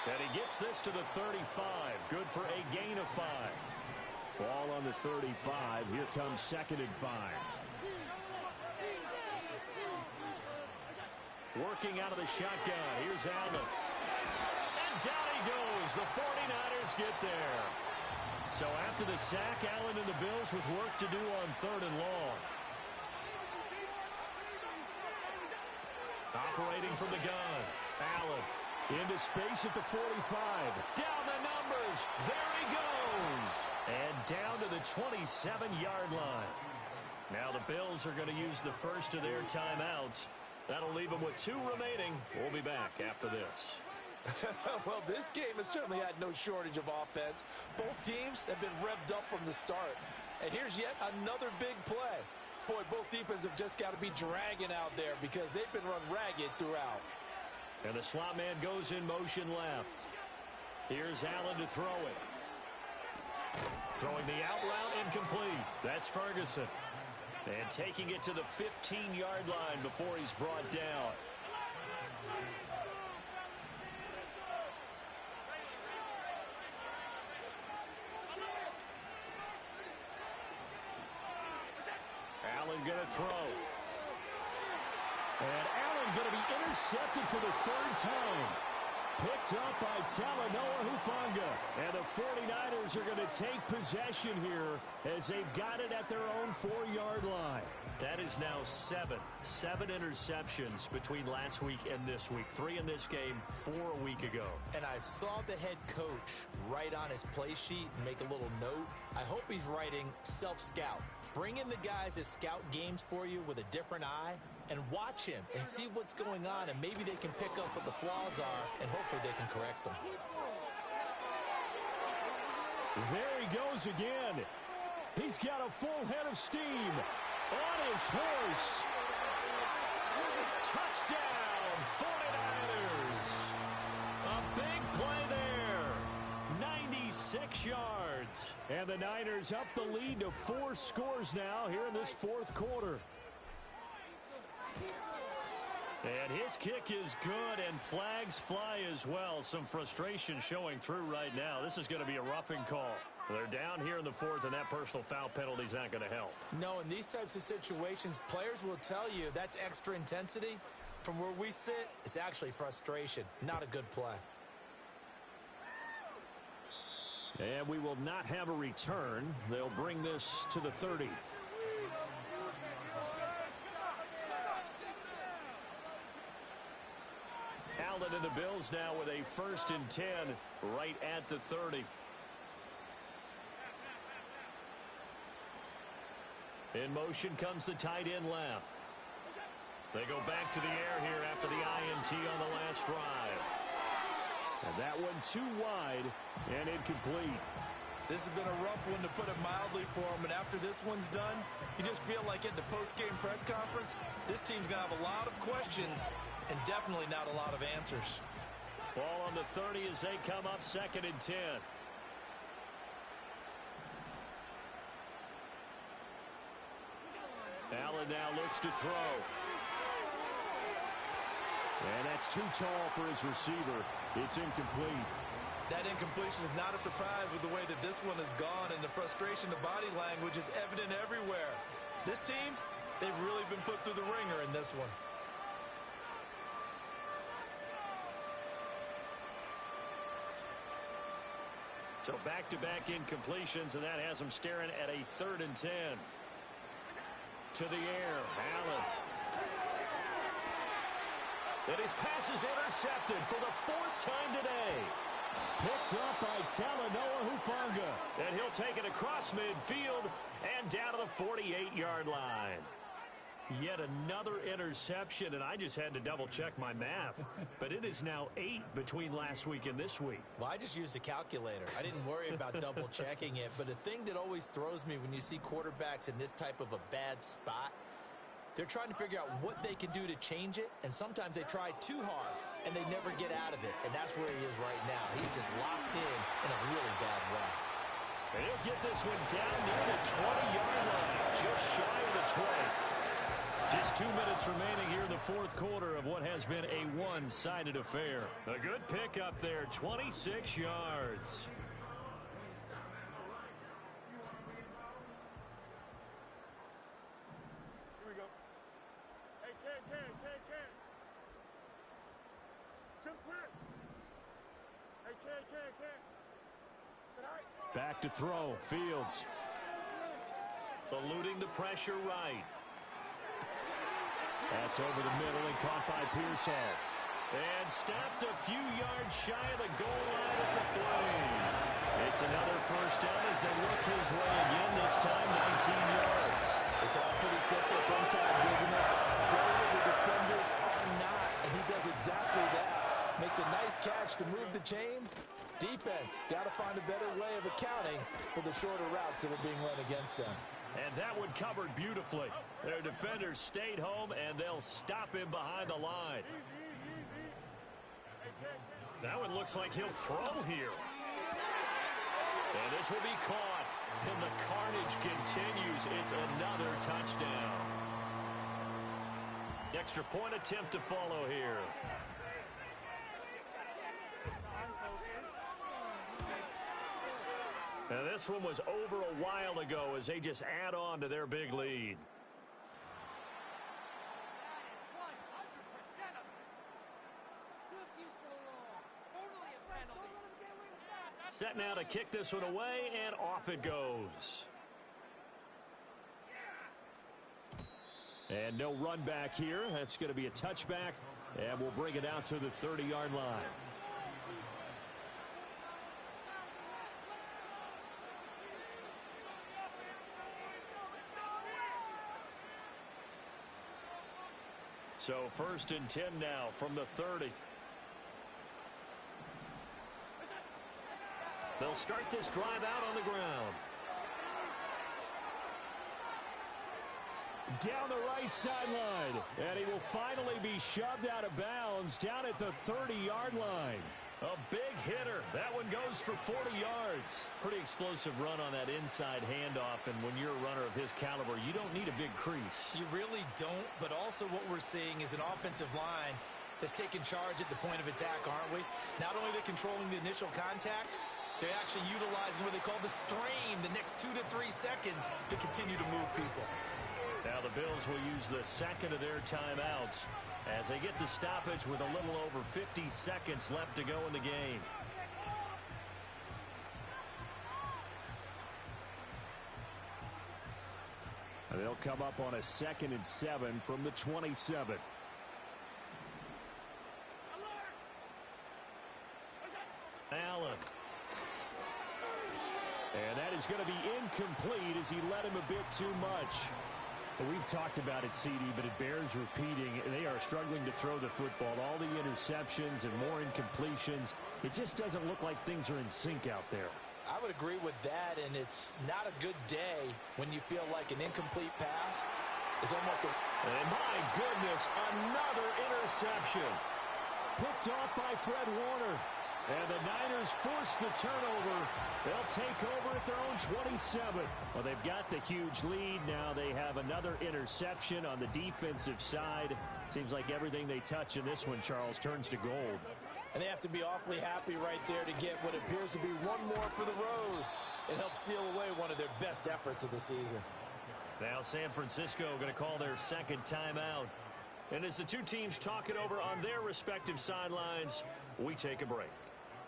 S3: And he gets this to the 35. Good for a gain of 5. Ball on the 35. Here comes 2nd and 5. Working out of the shotgun. Here's Allen. And down he goes. The 49ers get there. So after the sack, Allen and the Bills with work to do on 3rd and long. Operating from the gun. Allen into space at the 45. Down the numbers. There he goes. And down to the 27-yard line. Now the Bills are going to use the first of their timeouts. That'll leave them with 2 remaining. We'll be back after this.
S5: Well, this game has certainly had no shortage of offense. Both teams have been revved up from the start. And here's yet another big play. Boy, both defenses have just got to be dragging out there because they've been run ragged throughout.
S3: And the slot man goes in motion left. Here's Allen to throw it. Throwing the out route incomplete. That's Ferguson. And taking it to the 15-yard line before he's brought down. Allen going to throw. And Allen going to be intercepted for the third time. Picked up by Talanoa Hufanga. And the 49ers are going to take possession here as they've got it at their own 4-yard line. That is now 7 interceptions between last week and this week. 3 in this game, 4 a week ago.
S2: And I saw the head coach write on his play sheet and make a little note. I hope he's writing self-scout. Bring in the guys that scout games for you with a different eye and watch him and see what's going on, and maybe they can pick up what the flaws are, and hopefully they can correct them.
S3: There he goes again. He's got a full head of steam on his horse. Touchdown, 49ers. A big play there. 96 yards. And the Niners up the lead to 4 scores now here in this fourth quarter. And his kick is good, and flags fly as well. Some frustration showing through right now. This is going to be a roughing call. They're down here in the fourth, and that personal foul penalty is not going to help.
S2: No, in these types of situations, players will tell you that's extra intensity. From where we sit, it's actually frustration, not a good play.
S3: And we will not have a return. They'll bring this to the 30. Allen and the Bills now with a 1st and 10 right at the 30. In motion comes the tight end left. They go back to the air here after the INT on the last drive. And that one too wide and incomplete.
S5: This has been a rough one, to put it mildly, for him. And after this one's done, you just feel like at the post-game press conference, this team's going to have a lot of questions and definitely not a lot of answers.
S3: Ball on the 30 as they come up 2nd and 10. Allen now looks to throw. And that's too tall for his receiver. It's incomplete.
S5: That incompletion is not a surprise with the way that this one has gone, and the frustration, the body language is evident everywhere. This team, they've really been put through the ringer in this one.
S3: So back-to-back incompletions, and that has them staring at a 3rd and 10. To the air, Allen. And his pass is intercepted for the 4th time today. Picked up by Talanoa Hufanga. And he'll take it across midfield and down to the 48-yard line. Yet another interception, and I just had to double-check my math. But it is now 8 between last week and this week.
S2: Well, I just used a calculator. I didn't worry about double-checking it. But the thing that always throws me when you see quarterbacks in this type of a bad spot, they're trying to figure out what they can do to change it, and sometimes they try too hard, and they never get out of it. And that's where he is right now. He's just locked in a really bad way.
S3: And he'll get this one down near the 20-yard line, just shy of the 20. Just 2 minutes remaining here in the fourth quarter of what has been a one-sided affair. A good pick up there, 26 yards.
S4: Here we go. Hey, Ken. Chip slip. Hey, Ken. Sit high.
S3: Back to throw, Fields. Eluding the pressure right. That's over the middle and caught by Pearsall. And snapped a few yards shy of the goal line at the flame. It's another 1st down as they look his way again, this time 19 yards.
S5: It's all pretty simple sometimes, isn't it? Go where the defenders are not, and he does exactly that. Makes a nice catch to move the chains. Defense, got to find a better way of accounting for the shorter routes that are being run against them.
S3: And that one covered beautifully. Their defenders stayed home, and they'll stop him behind the line. That one looks like he'll throw here. And this will be caught. And the carnage continues. It's another touchdown. Extra point attempt to follow here. And this one was over a while ago as they just add on to their big lead. Set now to kick this one away, and off it goes. And no run back here. That's going to be a touchback, and we'll bring it out to the 30-yard line. So 1st and 10 now from the 30. They'll start this drive out on the ground. Down the right sideline. And he will finally be shoved out of bounds down at the 30-yard line. A big hitter. That one goes for 40 yards. Pretty explosive run on that inside handoff, and when you're a runner of his caliber, you don't need a big crease.
S2: You really don't, but also what we're seeing is an offensive line that's taking charge at the point of attack, aren't we? Not only are they controlling the initial contact, they're actually utilizing what they call the strain the next 2 to 3 seconds to continue to move people.
S3: Now the Bills will use the second of their timeouts as they get the stoppage with a little over 50 seconds left to go in the game. And they'll come up on a 2nd and 7 from the 27. Allen. And that is going to be incomplete as he led him a bit too much. We've talked about it, CD, but it bears repeating. They are struggling to throw the football. All the interceptions and more incompletions. It just doesn't look like things are in sync out there.
S2: I would agree with that, and it's not a good day when you feel like an incomplete pass is almost a...
S3: And my goodness, another interception. Picked off by Fred Warner. And the Niners force the turnover. They'll take over at their own 27. Well, they've got the huge lead. Now they have another interception on the defensive side. Seems like everything they touch in this one, Charles, turns to gold.
S2: And they have to be awfully happy right there to get what appears to be one more for the road. It helps seal away one of their best efforts of the season.
S3: Now San Francisco going to call their second timeout. And as the two teams talk it over on their respective sidelines, we take a break.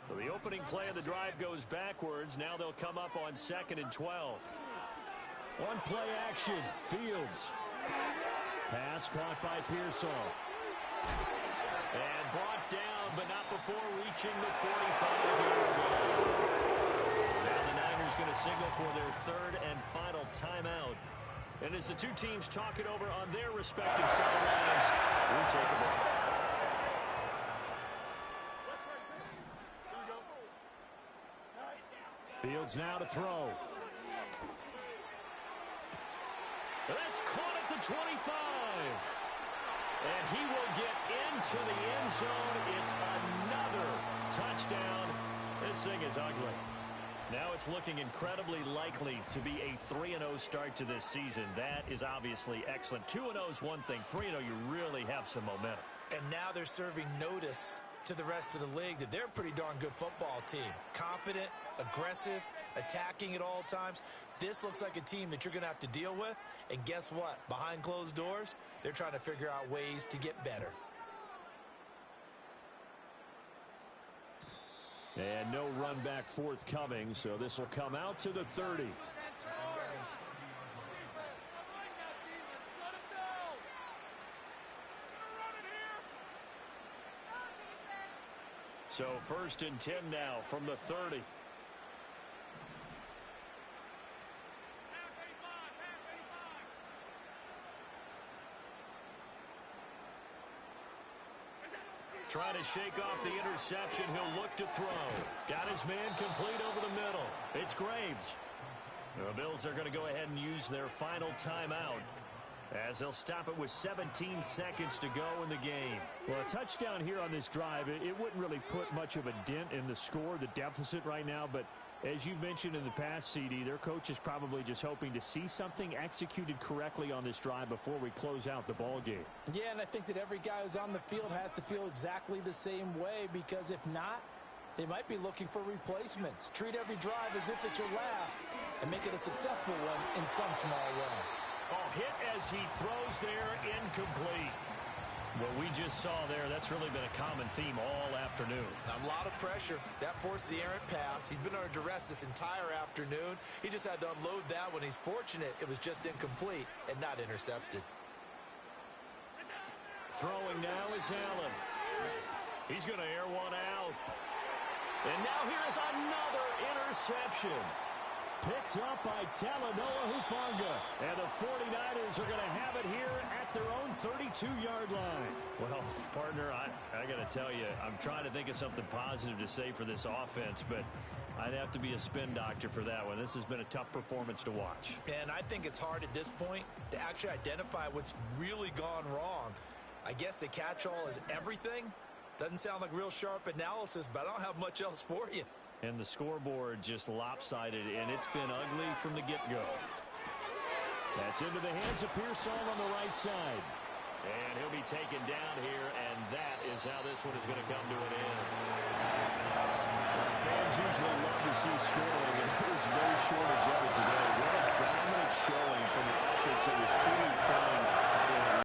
S3: So the opening play of the drive goes backwards. Now they'll come up on 2nd and 12. On play action, Fields. Pass caught by Pearsall. And brought down, but not before reaching the 45-yard line. Now the Niners going to signal for their 3rd and final timeout. And as the two teams talk it over on their respective sidelines, we take a break. Fields now to throw. That's caught at the 25. And he will get into the end zone. It's another touchdown. This thing is ugly. Now it's looking incredibly likely to be a 3-0 start to this season. That is obviously excellent. 2-0 is one thing. 3-0, you really have some momentum.
S2: And now they're serving notice to the rest of the league that they're a pretty darn good football team. Confident, aggressive, attacking at all times. This looks like a team that you're going to have to deal with. And guess what? Behind closed doors, they're trying to figure out ways to get better.
S3: And no run back forthcoming, so this will come out to the 30. So 1st and 10 now from the 30.
S1: Trying to shake off the interception. He'll look to throw. Got his man complete over the middle. It's Graves. The Bills are going to go ahead and use their final timeout, as they'll stop it with 17 seconds to go in the game.
S3: Well, a touchdown here on this drive, it wouldn't really put much of a dent in the score, the deficit right now. But as you mentioned in the past, CD, their coach is probably just hoping to see something executed correctly on this drive before we close out the ball game.
S5: Yeah, and I think that every guy who's on the field has to feel exactly the same way, because if not, they might be looking for replacements. Treat every drive as if it's your last and make it a successful one in some small way.
S1: Oh, hit as he throws there, incomplete. What we just saw there, that's really been a common theme all afternoon.
S2: A lot of pressure. That forced the errant pass. He's been under duress this entire afternoon. He just had to unload that one. He's fortunate it was just incomplete and not intercepted.
S1: Throwing now is Allen. He's going to air one out. And now here's another interception.
S3: Picked up by Talanoa Hufanga. And the 49ers are going to have it here at their own 32-yard line.
S1: Well, partner, I got to tell you, I'm trying to think of something positive to say for this offense, but I'd have to be a spin doctor for that one. This has been a tough performance to watch.
S2: And I think it's hard at this point to actually identify what's really gone wrong. I guess the catch-all is everything. Doesn't sound like real sharp analysis, but I don't have much else for you.
S1: And the scoreboard just lopsided, and it's been ugly from the get-go.
S3: That's into the hands of Pearsall on the right side.
S1: And he'll be taken down here, and that is how this one is going to come to an end.
S3: Fans usually love to see scoring, and there's no shortage of it today. What a dominant showing from the offense that was truly playing